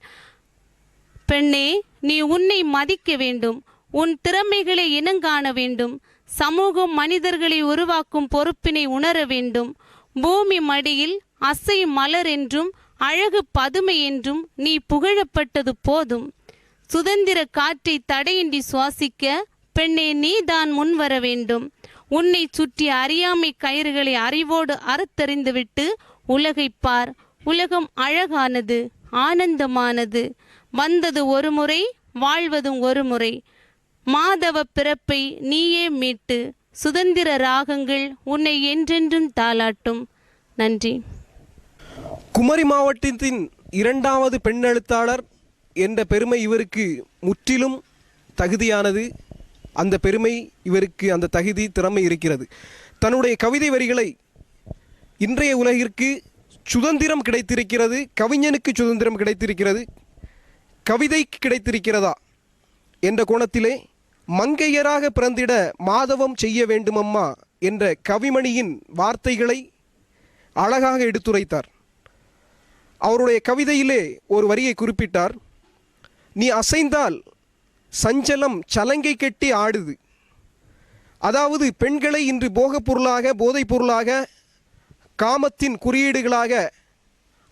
பெண்ணே, நீ உன்னை மதிக்க வேண்டும், உன் திறமைகளை இனங்காண வேண்டும். சமூகம் மனிதர்களை உருவாக்கும் பொறுப்பினை உணர வேண்டும். பூமி மடியில் அசையும் மலர் என்றும் அழகு பதுமை என்றும் நீ புகழப்பட்டது போதும். சுதந்திர காற்றை தடையின்றி சுவாசிக்க பெண்ணே நீதான் முன்வர வேண்டும். உன்னை சுற்றி அறியாமை கயிறுகளை அறிவோடு அறுத்தறிந்துவிட்டு உலகை பார். உலகம் அழகானது, ஆனந்தமானது. வந்தது ஒரு முறை, வாழ்வதும் ஒரு முறை. மாதவ பிறப்பை நீயே மீட்டு சுதந்திர ராகங்கள் உன்னை என்றென்றும் தாளாட்டும். நன்றி. குமரி மாவட்டத்தின் 2வது பெண் எழுத்தாளர் என்ற பெருமை இவருக்கு முற்றிலும் தகுதியானது. அந்த பெருமை இவருக்கு, அந்த தகுதி, திறமை இருக்கிறது. தன்னுடைய கவிதை வரிகளை இன்றைய உலகிற்கு சுதந்திரம் கிடைத்திருக்கிறது, கவிஞனுக்கு சுதந்திரம் கிடைத்திருக்கிறது, கவிதைக்கு கிடைத்திருக்கிறதா என்ற கோணத்திலே மங்கையராக பிறந்திட மாதவம் செய்ய வேண்டுமம்மா என்ற கவிமணியின் வார்த்தைகளை அழகாக எடுத்துரைத்தார். அவருடைய கவிதையிலே ஒரு வரியை குறிப்பிட்டார். நீ அசைந்தால் சஞ்சலம் சலங்கை கட்டி ஆடுது. அதாவது பெண்களை இன்று போதைப் பொருளாக காமத்தின் குறியீடுகளாக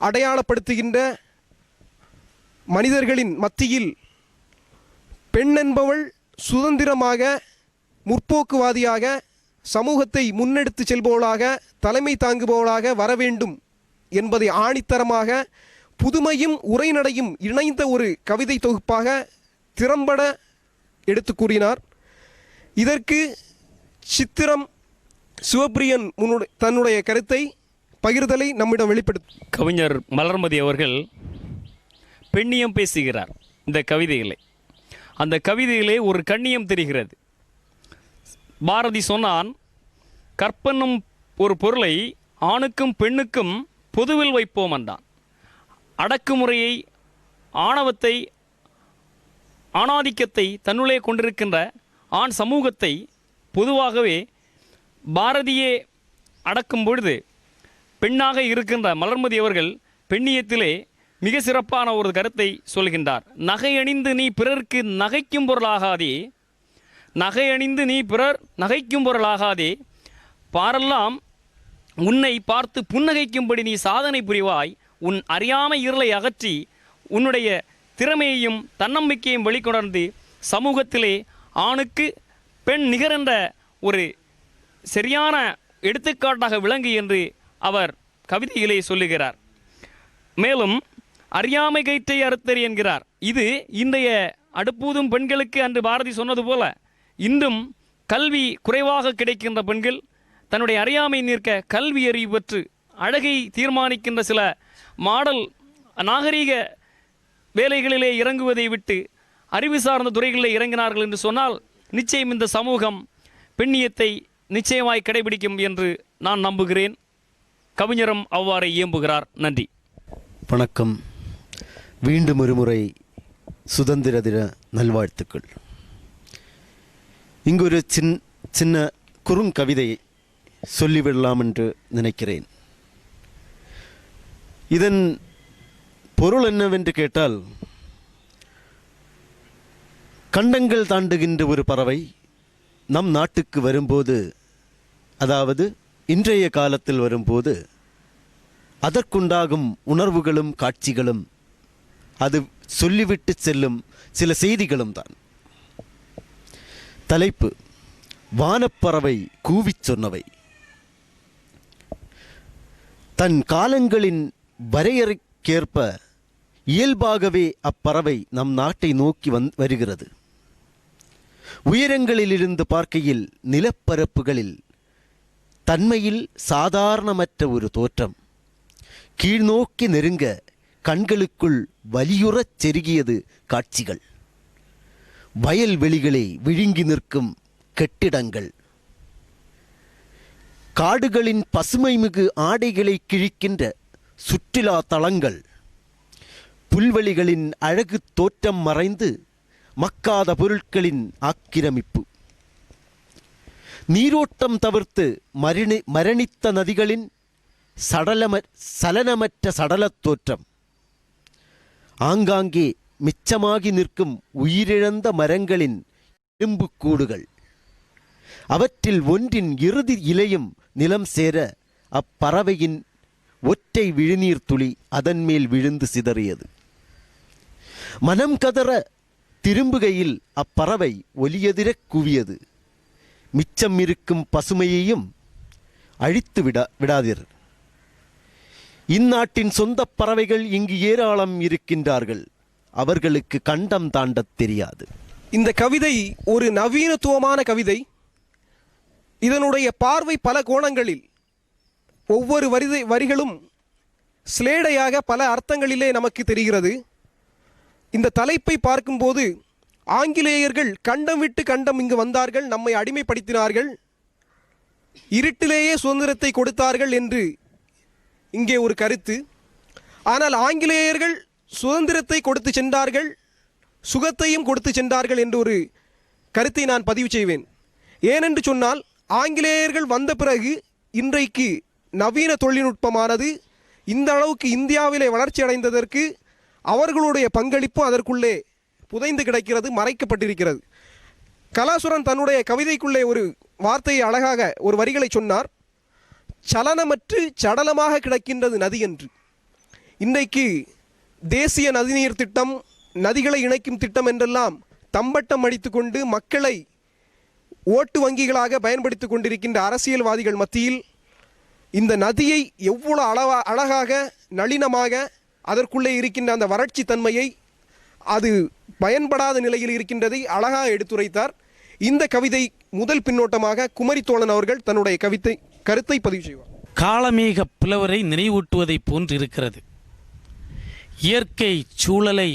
அடையாளப்படுத்துகின்ற மனிதர்களின் மத்தியில் பெண் என்பவள் சுதந்திரமாக, முற்போக்குவாதியாக, சமூகத்தை முன்னெடுத்து செல்பவளாக, தலைமை தாங்குபவளாக வர வேண்டும் என்பதை ஆணித்தரமாக புதுமையும் உரைநடையும் இணைந்த ஒரு கவிதை தொகுப்பாக திறம்பட எடுத்து கூறினார். இதற்கு சித்திரம் சிவப்பிரியன் தன்னுடைய கருத்தை பகிர்தலை நம்மிடம் வெளிப்படுத்த கவிஞர் மலர்மதி அவர்கள் பெண்ணியம் பேசுகிறார் இந்த கவிதையிலே. அந்த கவிதையிலே ஒரு கண்ணியம் தெரிகிறது. பாரதி சொன்னான், கற்பனும் ஒரு பொருளை ஆணுக்கும் பெண்ணுக்கும் பொதுவில் வைப்போம் என்றான். அடக்குமுறையை, ஆணவத்தை, ஆணாதிக்கத்தை தன்னுள்ளே கொண்டிருக்கின்ற ஆண் சமூகத்தை பொதுவாகவே பாரதியே அடக்கும் பொழுது பெண்ணாக இருக்கின்ற மலர்மதி அவர்கள் பெண்ணியத்திலே மிக சிறப்பான ஒரு கருத்தை சொல்கின்றார். நகை அணிந்து நீ பிறர்க்கு நகைக்கும் பொருளாகாதே, நகை அணிந்து நீ பிறர் நகைக்கும் பொருளாகாதே, பாரெல்லாம் உன்னை பார்த்து புன்னகைக்கும்படி நீ சாதனை புரிவாய், உன் அறியாமை இருளை அகற்றி உன்னுடைய திறமையையும் தன்னம்பிக்கையும் வெளிக்கொணர்ந்து சமூகத்திலே ஆணுக்கு பெண் நிகரென்ற ஒரு சரியான எடுத்துக்காட்டாக விளங்கு என்று அவர் கவிதையிலே சொல்லுகிறார். மேலும் அறியாமை கயிற்றை அறுத்தறி என்கிறார். இது இன்றைய அடுப்பூதும் பெண்களுக்கு அன்று பாரதி சொன்னது போல இன்றும் கல்வி குறைவாக கிடைக்கின்ற பெண்கள் தன்னுடைய அறியாமை நிற்க கல்வி அறிவு பெற்று அழகை தீர்மானிக்கின்ற சில மாடல் நாகரீக வேலைகளிலே இறங்குவதை விட்டு அறிவு சார்ந்த துறைகளிலே இறங்கினார்கள் என்று சொன்னால் நிச்சயம் இந்த சமூகம் பெண்ணியத்தை நிச்சயமாய் கடைபிடிக்கும் என்று நான் நம்புகிறேன். கவிஞரும் அவ்வாறே இயம்புகிறார். நன்றி. வணக்கம். மீண்டும் ஒரு முறை சுதந்திர தின நல்வாழ்த்துக்கள். இங்கு ஒரு சின்ன குறுங்கவிதையை சொல்லிவிடலாம் என்று நினைக்கிறேன். இதன் பொருள் என்னவென்று கேட்டால், கண்டங்கள் தாண்டுகின்ற ஒரு பறவை நம் நாட்டுக்கு வரும்போது, அதாவது இன்றைய காலத்தில் வரும்போது அதற்குண்டாகும் உணர்வுகளும் காட்சிகளும் அது சொல்லிவிட்டு செல்லும் சில செய்திகளும் தான். தலைப்பு: வானப்பறவை கூவிச் சொன்னவை. தன் காலங்களின் வரையறைக்கேற்ப இயல்பாகவே அப்பறவை நம் நாட்டை நோக்கி வருகிறது. உயரங்களிலிருந்து பார்க்கையில் நிலப்பரப்புகளில் தன்மையில் சாதாரணமற்ற ஒரு தோற்றம். கீழ்நோக்கி நெருங்க கண்களுக்குள் வலியுறச் செருகியது காட்சிகள். வயல்வெளிகளை விழுங்கி நிற்கும் கெட்டிடங்கள், காடுகளின் பசுமைமிகு ஆடைகளை கிழிக்கின்ற சுற்றுலா தலங்கள், புல்வெளிகளின் அழகு தோற்றம் மறைந்து மக்காத பொருட்களின் ஆக்கிரமிப்பு, நீரோட்டம் தவிர்த்து மரணித்த நதிகளின் சலனமற்ற சடலத் தோற்றம், ஆங்காங்கே மிச்சமாகி நிற்கும் உயிரிழந்த மரங்களின் எலும்புக்கூடுகள், அவற்றில் ஒன்றின் இறுதி இலையும் நிலம் சேர அப்பறவையின் ஒற்றை விழிநீர் துளி அதன் மேல் விழுந்து சிதறியது. மனம் கதற திரும்புகையில் அப்பறவை ஒலியெதிரக் கூவியது: மிச்சம் இருக்கும் பசுமையையும் அழித்து விடாதீர். இந்நாட்டின் சொந்த பறவைகள் இங்கு ஏராளம் இருக்கின்றார்கள், அவர்களுக்கு கண்டம் தாண்டத் தெரியாது. இந்த கவிதை ஒரு நவீனத்துவமான கவிதை. இதனுடைய பார்வை பல கோணங்களில், ஒவ்வொரு வரிகளும் ஸ்லேடையாக பல அர்த்தங்களிலே நமக்கு தெரிகிறது. இந்த தலைப்பை பார்க்கும்போது, ஆங்கிலேயர்கள் கண்டம் விட்டு கண்டம் இங்கு வந்தார்கள், நம்மை அடிமைப்படுத்தினார்கள், இருட்டிலேயே சுதந்திரத்தை கொடுத்தார்கள் என்று இங்கே ஒரு கருத்து. ஆனால் ஆங்கிலேயர்கள் சுதந்திரத்தை கொடுத்து சென்றார்கள், சுகத்தையும் கொடுத்து சென்றார்கள் என்று ஒரு கருத்தை நான் பதிவு செய்வேன். ஏனென்று சொன்னால், ஆங்கிலேயர்கள் வந்த பிறகு இன்றைக்கு நவீன தொழில்நுட்பமானது இந்த அளவுக்கு இந்தியாவிலே வளர்ச்சி அடைந்ததற்கு அவர்களுடைய பங்களிப்பும் அதற்குள்ளே புதைந்து கிடக்கிறது, மறைக்கப்பட்டிருக்கிறது. கலாசுரன் தன்னுடைய கவிதைக்குள்ளே ஒரு வார்த்தையை அழகாக ஒரு வரிகளை சொன்னார்: சலனமற்று சடலமாக கிடக்கின்றது நதி என்று. இன்றைக்கு தேசிய நதிநீர் திட்டம், நதிகளை இணைக்கும் திட்டம் என்றெல்லாம் தம்பட்டம் அடித்து கொண்டு மக்களை ஓட்டு வங்கிகளாக பயன்படுத்தி கொண்டிருக்கின்ற அரசியல்வாதிகள் மத்தியில் இந்த நதியை எவ்வளவு அழகாக நளினமாக அதற்குள்ளே இருக்கின்ற அந்த வறட்சி தன்மையை, அது பயன்படாத நிலையில் இருக்கின்றதை அழகாக எடுத்துரைத்தார். இந்த கவிதை முதல் பின்னோட்டமாக குமரித்தோழன் அவர்கள் தன்னுடைய கருத்தை பதிவு செய்வார். காளமேக புலவரை நினைவூட்டுவதை போன்றிருக்கிறது. இயற்கை சூழலை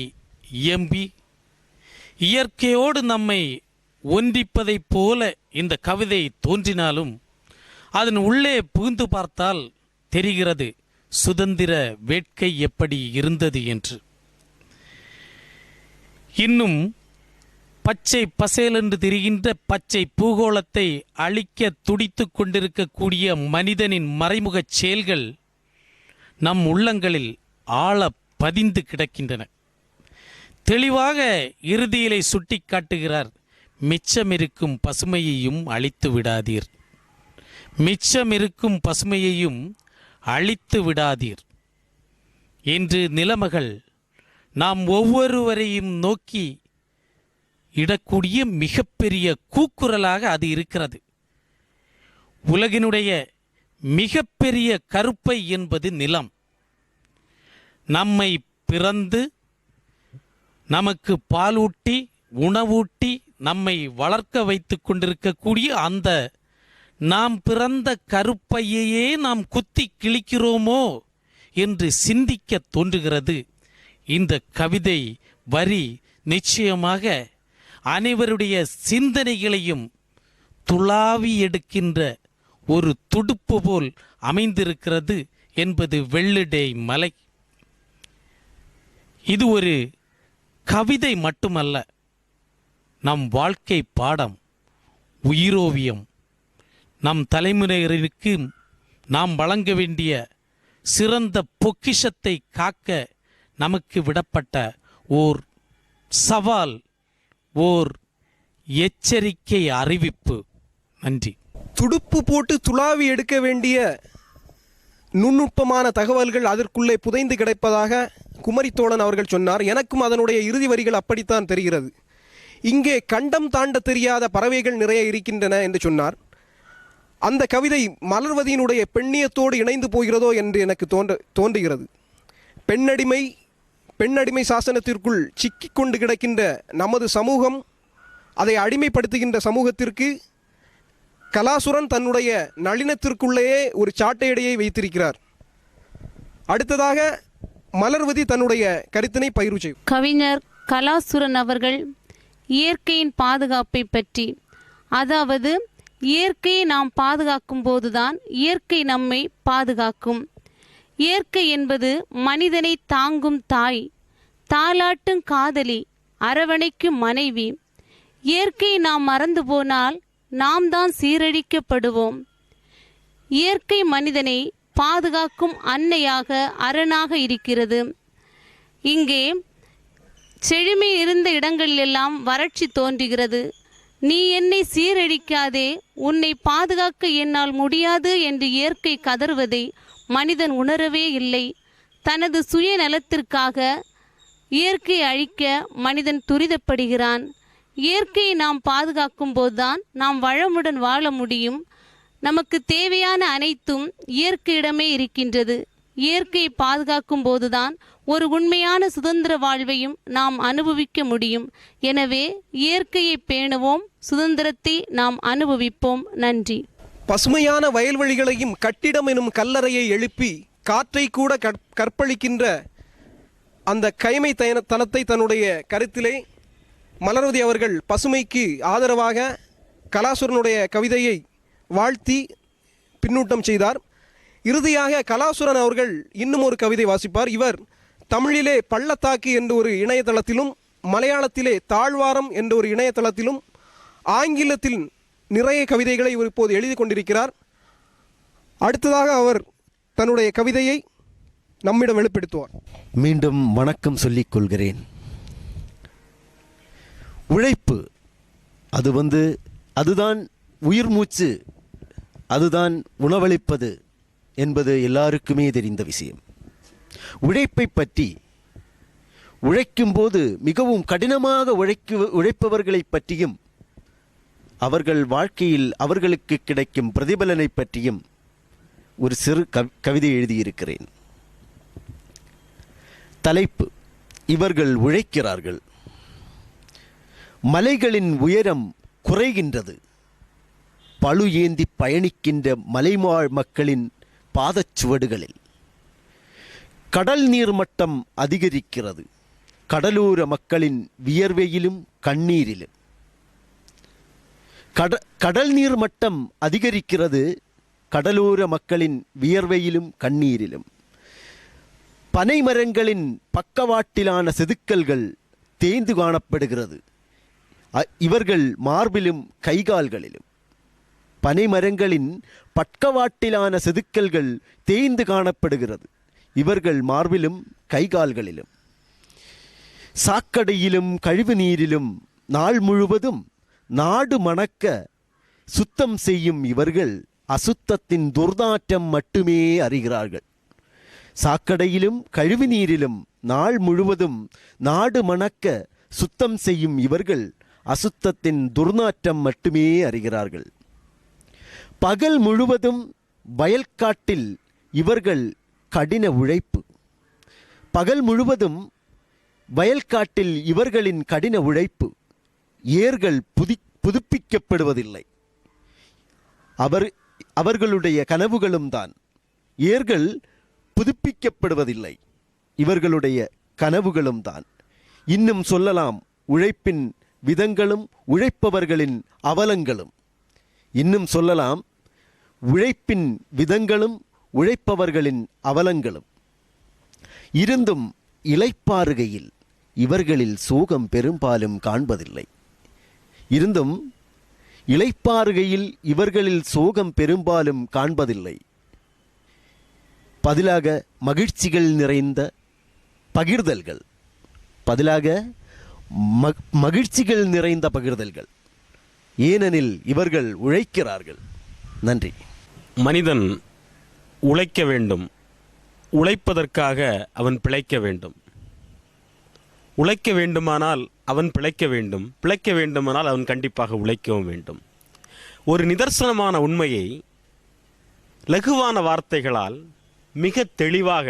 இயம்பி இயற்கையோடு நம்மை ஒன்றிப்பதைப் போல இந்த கவிதை தோன்றினாலும் அதன் உள்ளே புகுந்து பார்த்தால் தெரிகிறது சுதந்திர வேட்கை எப்படி இருந்தது என்று. இன்னும் பச்சை பசேலென்று திரிகின்ற பச்சை பூகோளத்தை அழிக்க துடித்து கொண்டிருக்கக்கூடிய மனிதனின் மறைமுகச் செயல்கள் நம் உள்ளங்களில் ஆழ பதிந்து கிடக்கின்றன. தெளிவாக இறுதியிலே சுட்டி காட்டுகிறார், மிச்சமிருக்கும் பசுமையையும் அழித்து விடாதீர், மிச்சமிருக்கும் பசுமையையும் அழித்து விடாதீர் என்று நிலமகள் நாம் ஒவ்வொருவரையும் நோக்கி இடக்கூடிய மிகப்பெரிய கூக்குரலாக அது இருக்கிறது. உலகினுடைய மிகப்பெரிய கருப்பை என்பது நிலம். நம்மை பிறந்து நமக்கு பாலூட்டி உணவூட்டி நம்மை வளர்க்க வைத்து கொண்டிருக்கக்கூடிய அந்த நாம் பிறந்த கருப்பையையே நாம் குத்தி கிழிக்கிறோமோ என்று சிந்திக்க தோன்றுகிறது. இந்த கவிதை வரி நிச்சயமாக அனைவருடைய சிந்தனைகளையும் துளாவி எடுக்கின்ற ஒரு துடுப்பு போல் அமைந்திருக்கிறது என்பது வெள்ளிடை மலை. இது ஒரு கவிதை மட்டுமல்ல, நம் வாழ்க்கை பாடம், உயிரோவியம். நம் தலைமுறையினருக்கு நாம் வழங்க வேண்டிய சிறந்த பொக்கிஷத்தை காக்க நமக்கு விடப்பட்ட ஓர் சவால், ஓர் எச்சரிக்கை அறிவிப்பு. நன்றி. துடுப்பு போட்டு துளாவி எடுக்க வேண்டிய நுண்ணுட்பமான தகவல்கள் அதற்குள்ளே புதைந்து கிடைப்பதாக குமரித்தோழன் அவர்கள் சொன்னார். எனக்கும் அதனுடைய இறுதி வரிகள் அப்படித்தான் தெரிகிறது. இங்கே கண்டம் தாண்ட தெரியாத பறவைகள் நிறைய இருக்கின்றன என்று சொன்னார். அந்த கவிதை மலர்வதியினுடைய பெண்ணியத்தோடு இணைந்து போகிறதோ என்று எனக்கு தோன்றுகிறது. பெண்ணடிமை சாசனத்திற்குள் சிக்கிக்கொண்டு கிடக்கின்ற நமது சமூகம், அதை அடிமைப்படுத்துகின்ற சமூகத்திற்கு கலாசுரன் தன்னுடைய நளினத்திற்குள்ளேயே ஒரு சாட்டையடையை வைத்திருக்கிறார். அடுத்ததாக மலர்வதி தன்னுடைய கருத்தினை பகிர்வு செய்யும். கவிஞர் கலாசுரன் அவர்கள் இயற்கையின் பாதுகாப்பை பற்றி, அதாவது இயற்கையை நாம் பாதுகாக்கும் போதுதான் இயற்கை நம்மை பாதுகாக்கும். இயற்கை என்பது மனிதனை தாங்கும் தாய், தாலாட்டும் காதலி, அரவணைக்கும் மனைவி. இயற்கையை நாம் மறந்து போனால் நாம் தான் சீரழிக்கப்படுவோம். இயற்கை மனிதனை பாதுகாக்கும் அன்னையாக, அரணாக இருக்கிறது. இங்கே செழுமை இருந்த இடங்களிலெல்லாம் வறட்சி தோன்றுகிறது. நீ என்னை சீரழிக்காதே, உன்னை பாதுகாக்க என்னால் முடியாது என்று இயற்கை கதறுவதை மனிதன் உணரவே இல்லை. தனது சுயநலத்திற்காக இயற்கையை அழிக்க மனிதன் துரிதப்படுகிறான். இயற்கையை நாம் பாதுகாக்கும் போதுதான் நாம் வளமுடன் வாழ முடியும். நமக்கு தேவையான அனைத்தும் இயற்கையிடமே இருக்கின்றது. இயற்கையை பாதுகாக்கும் போதுதான் ஒரு உண்மையான சுதந்திர வாழ்வையும் நாம் அனுபவிக்க முடியும். எனவே இயற்கையை பேணுவோம், சுதந்திரத்தை நாம் அனுபவிப்போம். நன்றி. பசுமையான வயல்வெளிகளையும் கட்டிடம் எனும் கல்லறையை எழுப்பி காற்றை கூட கற்பழிக்கின்ற அந்த கைமை தனத்தை தன்னுடைய கருத்திலே மலர்வதி அவர்கள் பசுமைக்கு ஆதரவாக கலாசுரனுடைய கவிதையை வாழ்த்தி பின்னூட்டம் செய்தார். இறுதியாக கலாசுரன் அவர்கள் இன்னும் ஒரு கவிதை வாசிப்பார். இவர் தமிழிலே பள்ளத்தாக்கு என்ற ஒரு இணையதளத்திலும், மலையாளத்திலே தாழ்வாரம் என்ற ஒரு இணையதளத்திலும், ஆங்கிலத்தில் நிறைய கவிதைகளை இவர் இப்போது எழுதி கொண்டிருக்கிறார். அடுத்ததாக அவர் தன்னுடைய கவிதையை நம்மிடம் வெளிப்படுத்துவார். மீண்டும் வணக்கம் சொல்லிக் கொள்கிறேன். உழைப்பு அதுதான் உயிர் மூச்சு, அதுதான் உணவளிப்பது என்பது எல்லாருக்குமே தெரிந்த விஷயம். உழைப்பை பற்றி, உழைக்கும்போது மிகவும் கடினமாக உழைப்பவர்களை பற்றியும் அவர்கள் வாழ்க்கையில் அவர்களுக்கு கிடைக்கும் பிரதிபலனை பற்றியும் ஒரு சிறு கவிதை எழுதியிருக்கிறேன். தலைப்பு: இவர்கள் உழைக்கிறார்கள். மலைகளின் உயரம் குறைகின்றது. பளு ஏந்தி பயணிக்கின்ற மலைவாழ் மக்களின் பாதச்சுவடுகளில். கடல் நீர் மட்டம் அதிகரிக்கிறது. கடலோர மக்களின் வியர்வையிலும் கண்ணீரிலும். கடல் நீர் மட்டம் அதிகரிக்கிறது. கடலோர மக்களின் வியர்வையிலும் கண்ணீரிலும். பனைமரங்களின் பக்கவாட்டிலான செதுக்கல்கள் தேய்ந்து காணப்படுகிறது. இவர்கள் மார்பிலும் கைகால்களிலும். பனைமரங்களின் பக்கவாட்டிலான செதுக்கல்கள் தேய்ந்து காணப்படுகிறது. இவர்கள் மார்பிலும் கைகால்களிலும். சாக்கடையிலும் கழிவு நீரிலும் நாள் முழுவதும் நாடு மணக்க சுத்தம் செய்யும் இவர்கள் அசுத்தத்தின் துர்நாற்றம் மட்டுமே அறிகிறார்கள். சாக்கடையிலும் கழிவு நீரிலும் நாள் முழுவதும் நாடு மணக்க சுத்தம் செய்யும் இவர்கள் அசுத்தத்தின் துர்நாற்றம் மட்டுமே அறிகிறார்கள். பகல் முழுவதும் வயல்காட்டில் இவர்கள் கடின உழைப்பு. பகல் முழுவதும் வயல்காட்டில் இவர்களின் கடின உழைப்பு. ஏர்கள் புதுப்பிக்கப்படுவதில்லை. அவர்களுடைய கனவுகளும் தான். ஏர்கள் புதுப்பிக்கப்படுவதில்லை. இவர்களுடைய கனவுகளும் தான். இன்னும் சொல்லலாம், உழைப்பின் விதங்களும் உழைப்பவர்களின் அவலங்களும். இன்னும் சொல்லலாம், உழைப்பின் விதங்களும் உழைப்பவர்களின் அவலங்களும். இருந்தும் இளைப்பாறுகையில் இவர்களில் சோகம் பெரும்பாலும் காண்பதில்லை. இருந்தும் இளைப்பாறுகையில் இவர்களில் சோகம் பெரும்பாலும் காண்பதில்லை. பதிலாக மகிழ்ச்சிகள் நிறைந்த பகிர்தல்கள். பதிலாக மகிழ்ச்சிகள் நிறைந்த பகிர்தல்கள். ஏனெனில் இவர்கள் உழைக்கிறார்கள். நன்றி. மனிதன் உழைக்க வேண்டும். உழைப்பதற்காக அவன் பிழைக்க வேண்டும். உழைக்க வேண்டுமானால் அவன் பிழைக்க வேண்டும். பிழைக்க வேண்டுமானால் அவன் கண்டிப்பாக உழைக்கவும் வேண்டும். ஒரு நிதர்சனமான உண்மையை லகுவான வார்த்தைகளால் மிக தெளிவாக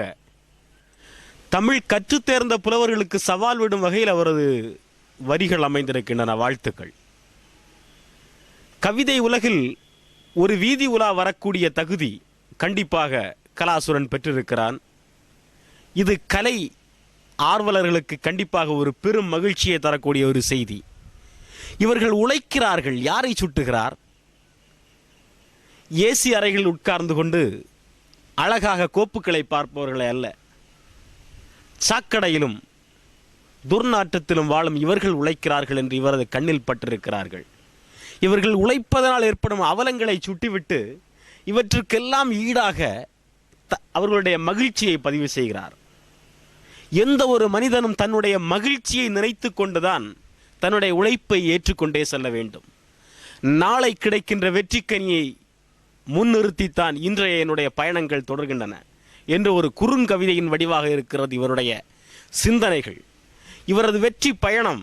தமிழ் கற்றுத்தேர்ந்த புலவர்களுக்கு சவால் விடும் வகையில் அவரது வரிகள் அமைந்திருக்கின்றன. வாழ்த்துக்கள். கவிதை உலகில் ஒரு வீதி உலா வரக்கூடிய தகுதி கண்டிப்பாக கலாசுரன் பெற்றிருக்கிறான். இது கலை ஆர்வலர்களுக்கு கண்டிப்பாக ஒரு பெரும் மகிழ்ச்சியை தரக்கூடிய ஒரு செய்தி. இவர்கள் உழைக்கிறார்கள். யாரை சுட்டுகிறார்? ஏசி அறைகளில் உட்கார்ந்து கொண்டு அழகாக கோப்புக்களை பார்ப்பவர்களை அல்ல. சாக்கடையிலும் துர்நாற்றத்திலும் வாழும் இவர்கள் உழைக்கிறார்கள் என்று இவரது கண்ணில் பட்டிருக்கிறார்கள். இவர்கள் உழைப்பதனால் ஏற்படும் அவலங்களை சுட்டிவிட்டு இவற்றுக்கெல்லாம் ஈடாக அவர்களுடைய மகிழ்ச்சியை பதிவு செய்கிறார். எந்த ஒரு மனிதனும் தன்னுடைய மகிழ்ச்சியை நினைத்து கொண்டுதான் தன்னுடைய உழைப்பை ஏற்றுக்கொண்டே செல்ல வேண்டும். நாளை கிடைக்கின்ற வெற்றிக்கனியை முன்னிறுத்தித்தான் இன்றைய என்னுடைய பயணங்கள் தொடர்கின்றன என்று ஒரு குறுங்கவிதையின் வடிவாக இருக்கிறது இவருடைய சிந்தனைகள். இவரது வெற்றி பயணம்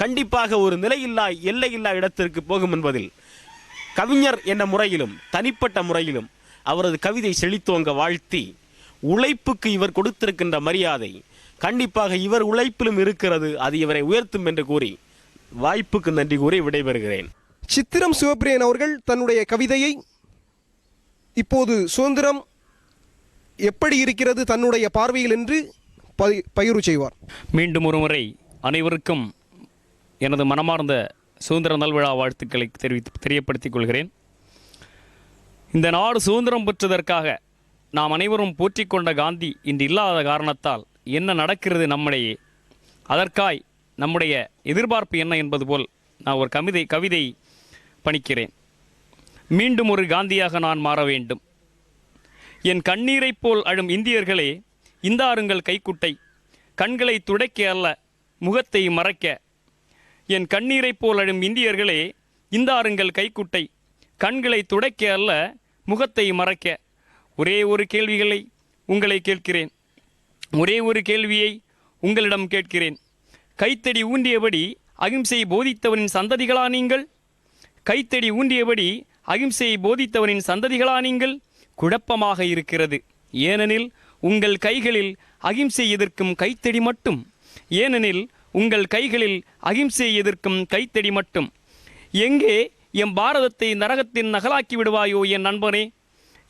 கண்டிப்பாக ஒரு நிலையில்லா எல்லையில்லா இடத்திற்கு போகும் என்பதில் கவிஞர் என்ற முறையிலும் தனிப்பட்ட முறையிலும் அவரது கவிதை செழித்தோங்க வாழ்த்தி, உழைப்புக்கு இவர் கொடுத்திருக்கின்ற மரியாதை கண்டிப்பாக இவர் உழைப்பிலும் இருக்கிறது. அது இவரை உயர்த்தும் என்று கூறி வாய்ப்புக்கு நன்றி கூறி விடைபெறுகிறேன். சித்திரம் சிவப்பிரியன் அவர்கள் தன்னுடைய கவிதையை இப்போது சுதந்திரம் எப்படி இருக்கிறது தன்னுடைய பார்வையில் என்று பகிர்வு செய்வார். மீண்டும் ஒரு முறை அனைவருக்கும் எனது மனமார்ந்த சுதந்திர நல்விழா வாழ்த்துக்களை தெரியப்படுத்திக் கொள்கிறேன். இந்த நாடு சுதந்திரம் பெற்றதற்காக நாம் அனைவரும் போற்றிக் கொண்ட காந்தி இன்று இல்லாத காரணத்தால் என்ன நடக்கிறது நம்மிடையே, அதற்காய் நம்முடைய எதிர்பார்ப்பு என்ன என்பது போல் நான் ஒரு கவிதை பணிக்கிறேன். மீண்டும் ஒரு காந்தியாக நான் மாற வேண்டும். என் கண்ணீரைப் போல் அழும் இந்தியர்களே, இந்தாருங்கள் கைக்குட்டை, கண்களை துடைக்க அல்ல முகத்தை மறைக்க. என் கண்ணீரைப் போல் அழும் இந்தியர்களே, இந்தாருங்கள் கைக்குட்டை, கண்களை துடைக்க அல்ல முகத்தை மறைக்க. ஒரே ஒரு கேள்விகளை உங்களை கேட்கிறேன். ஒரே ஒரு கேள்வியை உங்களிடம் கேட்கிறேன். கைத்தடி ஊன்றியபடி அகிம்சை போதித்தவனின் சந்ததிகளா நீங்கள்? கைத்தடி ஊன்றியபடி அகிம்சையை போதித்தவனின் சந்ததிகளா நீங்கள்? குழப்பமாக இருக்கிறது. ஏனெனில் உங்கள் கைகளில் அகிம்சை எதிர்க்கும் கைத்தடி மட்டும். ஏனெனில் உங்கள் கைகளில் அகிம்சை எதிர்க்கும் கைத்தடி மட்டும். எங்கே எம் பாரதத்தை நரகத்தின் நகலாக்கி விடுவாயோ என் நண்பனே?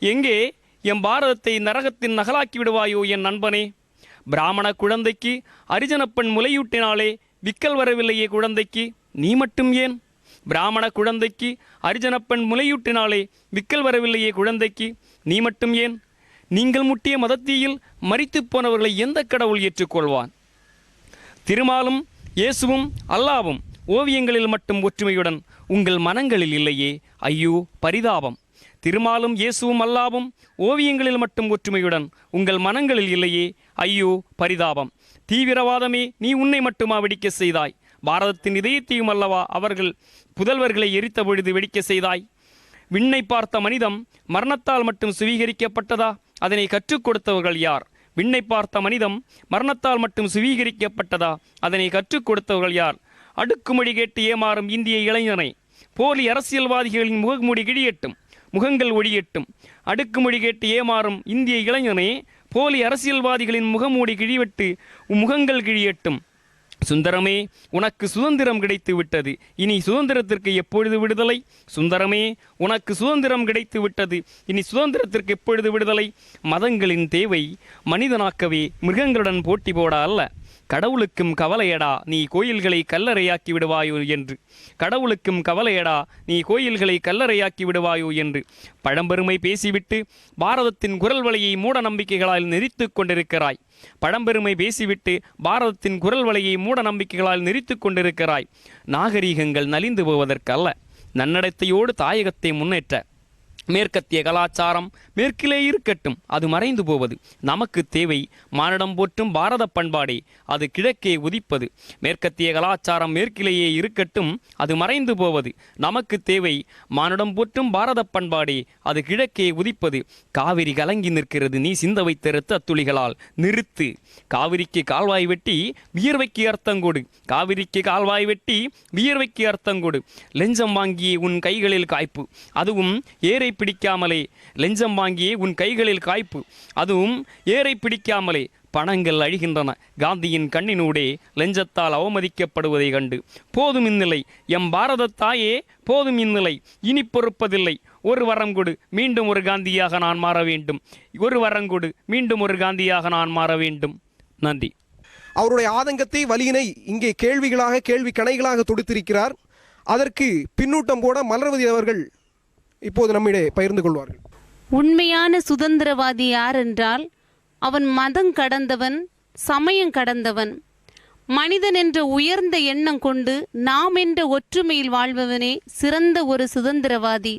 எங்கே எம் பாரதத்தை நரகத்தின் நகலாக்கி விடுவாயோ என் நண்பனே? பிராமண குழந்தைக்கு அரிஜனப்பெண் முலையூட்டினாலே விக்கல் வரவில்லையே குழந்தைக்கு, நீ மட்டும் ஏன்? பிராமண குழந்தைக்கு அரிஜனப்பெண் முலையூட்டினாலே விக்கல் வரவில்லையே குழந்தைக்கு, நீ மட்டும் ஏன்? நீங்கள் முட்டிய மதத்தீயில் மரித்துப் போனவர்களை எந்த கடவுள் ஏற்றுக்கொள்வான்? திருமாலும் இயேசுவும் அல்லாவும் ஓவியங்களில் மட்டும் ஒற்றுமையுடன் உங்கள் மனங்களில் இல்லையே, ஐயோ பரிதாபம். திருமாலும் இயேசுவும் அல்லாவும் ஓவியங்களில் மட்டும் ஒற்றுமையுடன் உங்கள் மனங்களில் இல்லையே, ஐயோ பரிதாபம். தீவிரவாதமே, நீ உன்னை மட்டுமா வெடிக்க செய்தாய்? பாரதத்தின் இதயத்தையும் அல்லவா அவர்கள் புதல்வர்களை எரித்த பொழுது வெடிக்க செய்தாய்? விண்ணை பார்த்த மனிதம் மரணத்தால் மட்டும் சுவீகரிக்கப்பட்டதா? அதனை கற்றுக் கொடுத்தவர்கள் யார்? விண்ணை பார்த்த மனிதம் மரணத்தால் மட்டும் சுவீகரிக்கப்பட்டதா? அதனை கற்றுக் கொடுத்தவர்கள் யார்? அடுக்குமொழி கேட்டு ஏமாறும் இந்திய இளைஞனை, போலி அரசியல்வாதிகளின் முகமூடி கிழியட்டும், முகங்கள் ஒழியட்டும். அடுக்குமொழி கேட்டு ஏமாறும் இந்திய இளைஞனே, போலி அரசியல்வாதிகளின் முகமூடி கிழிவிட்டு முகங்கள் கிழியட்டும். சுந்தரமே, உனக்கு சுதந்திரம் கிடைத்து விட்டது, இனி சுதந்திரத்திற்கு எப்பொழுது விடுதலை? சுந்தரமே, உனக்கு சுதந்திரம் கிடைத்து விட்டது, இனி சுதந்திரத்திற்கு எப்பொழுது விடுதலை? மதங்களின் தேவை மனிதனாக்கவே, மிருகங்களுடன் போட்டி போட அல்ல. கடவுளுக்கும் கவலையடா, நீ கோயில்களை கல்லறையாக்கி விடுவாயோ என்று. கடவுளுக்கும் கவலையடா, நீ கோயில்களை கல்லறையாக்கி விடுவாயோ என்று பழம்பெருமை பேசிவிட்டு பாரதத்தின் குரல் வலையை மூட நம்பிக்கைகளால் நெறித்து கொண்டிருக்கிறாய். பழம்பெருமை பேசிவிட்டு பாரதத்தின் குரல் வலையை மூட நம்பிக்கைகளால் நெறித்து கொண்டிருக்கிறாய். நாகரீகங்கள் நலிந்து போவதற்கல்ல, நன்னடத்தையோடு தாயகத்தை முன்னேற்ற. மேற்கத்திய கலாச்சாரம் மேற்கிலே இருக்கட்டும், அது மறைந்து போவது. நமக்கு தேவை மானிடம் போற்றும் பாரத பண்பாடே, அது கிழக்கே உதிப்பது. மேற்கத்திய கலாச்சாரம் மேற்கிலேயே இருக்கட்டும், அது மறைந்து போவது. நமக்கு தேவை மானிடம் போற்றும் பாரத பண்பாடே, அது கிழக்கே உதிப்பது. காவிரி கலங்கி நிற்கிறது, நீ சிந்த வைத்த இரத்த துளிகளால் நிறுத்து. காவிரிக்கு கால்வாய் வெட்டி வியர்வைக்கு அர்த்தங்கொடு. காவிரிக்கு கால்வாய் வெட்டி வியர்வைக்கு அர்த்தங்கொடு. லெஞ்சம் வாங்கியே உன் கைகளில் காய்ப்பு, அதுவும் ஏரை பிடிக்காமலே. லெஞ்சம் வாங்கியே உன் கைகளில் காய்ப்பு, அதுவும் ஏரை பிடிக்காமலே. பணங்கள் அழிகின்றன, காந்தியின் கண்ணினூடே லெஞ்சத்தால் அவமதிக்கப்படுவதை கண்டு. போதும் இந்நிலை, எம் பாரத தாயே, போதும் இந்நிலை, இனி பொறுப்பதில்லை. ஒரு வரம் கொடு, மீண்டும் ஒரு காந்தியாக நான் மாற வேண்டும். ஒரு வரம் கொடு, மீண்டும் ஒரு காந்தியாக நான் மாற வேண்டும். நன்றி. அவருடைய ஆதங்கத்தை, வலியினை இங்கே கேள்விகளாக, கேள்வி கணைகளாக தொடுத்திருக்கிறார். அதற்கு பின்னூட்டம் போட மலர்வதி அவர்கள் இப்போது நம்மிடையே பகிர்ந்து கொள்வார்கள். உண்மையான சுதந்திரவாதி யார் என்றால் அவன் மதம் கடந்தவன், சமயம் கடந்தவன். மனிதன் என்ற உயர்ந்த எண்ணம் கொண்டு நாம் என்ற ஒற்றுமையில் வாழ்பவனே சிறந்த ஒரு சுதந்திரவாதி.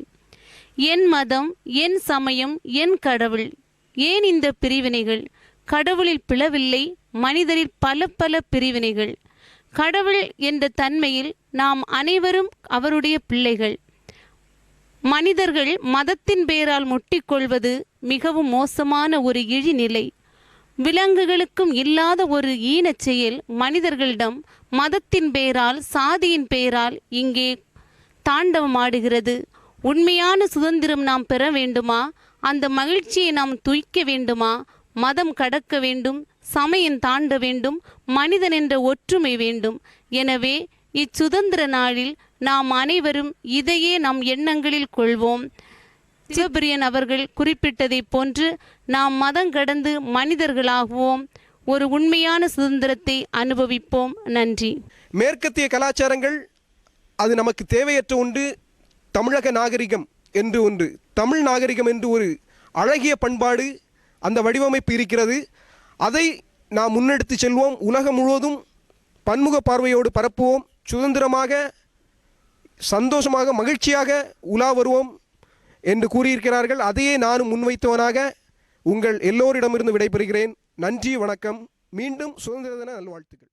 என் மதம், என் சமயம், என் கடவுள், ஏன் இந்த பிரிவினைகள்? கடவுளில் பிளவில்லை, மனிதரில் பல பல பிரிவினைகள். கடவுள் என்ற தன்மையில் நாம் அனைவரும் அவருடைய பிள்ளைகள். மனிதர்கள் மதத்தின் பேரால் முட்டிக்கொள்வது மிகவும் மோசமான ஒரு இழிநிலை. விலங்குகளுக்கும் இல்லாத ஒரு ஈனச் செயல் மனிதர்களிடம் மதத்தின் பேரால், சாதியின் பேரால் இங்கே தாண்டவமாடுகிறது. உண்மையான சுதந்திரம் நாம் பெற வேண்டுமா? அந்த மகிழ்ச்சியை நாம் துய்க்க வேண்டுமா? மதம் கடக்க வேண்டும், சமயம் தாண்ட வேண்டும், மனிதன் என்ற ஒற்றுமை வேண்டும். எனவே இச்சுதந்திர நாளில் நாம் அனைவரும் இதையே நம் எண்ணங்களில் கொள்வோம். சிவபிரியன் அவர்கள் குறிப்பிட்டதைப் போன்று நாம் மதம் கடந்து மனிதர்களாகுவோம். ஒரு உண்மையான சுதந்திரத்தை அனுபவிப்போம். நன்றி. மேற்கத்திய கலாச்சாரங்கள் அது நமக்கு தேவையற்ற ஒன்று. தமிழக நாகரிகம் என்று ஒன்று, தமிழ் நாகரிகம் என்று ஒரு அழகிய பண்பாடு, அந்த வடிவமைப்பு இருக்கிறது. அதை நாம் முன்னெடுத்து செல்வோம். உலகம் முழுவதும் பன்முக பார்வையோடு பரப்புவோம். சுதந்திரமாக, சந்தோஷமாக, மகிழ்ச்சியாக உலா வருவோம் என்று கூறியிருக்கிறார்கள். அதையே நானும் முன்வைத்தவனாக உங்கள் எல்லோரிடமிருந்து விடைபெறுகிறேன். நன்றி, வணக்கம். மீண்டும் சுதந்திர தின நல்வாழ்த்துக்கள்.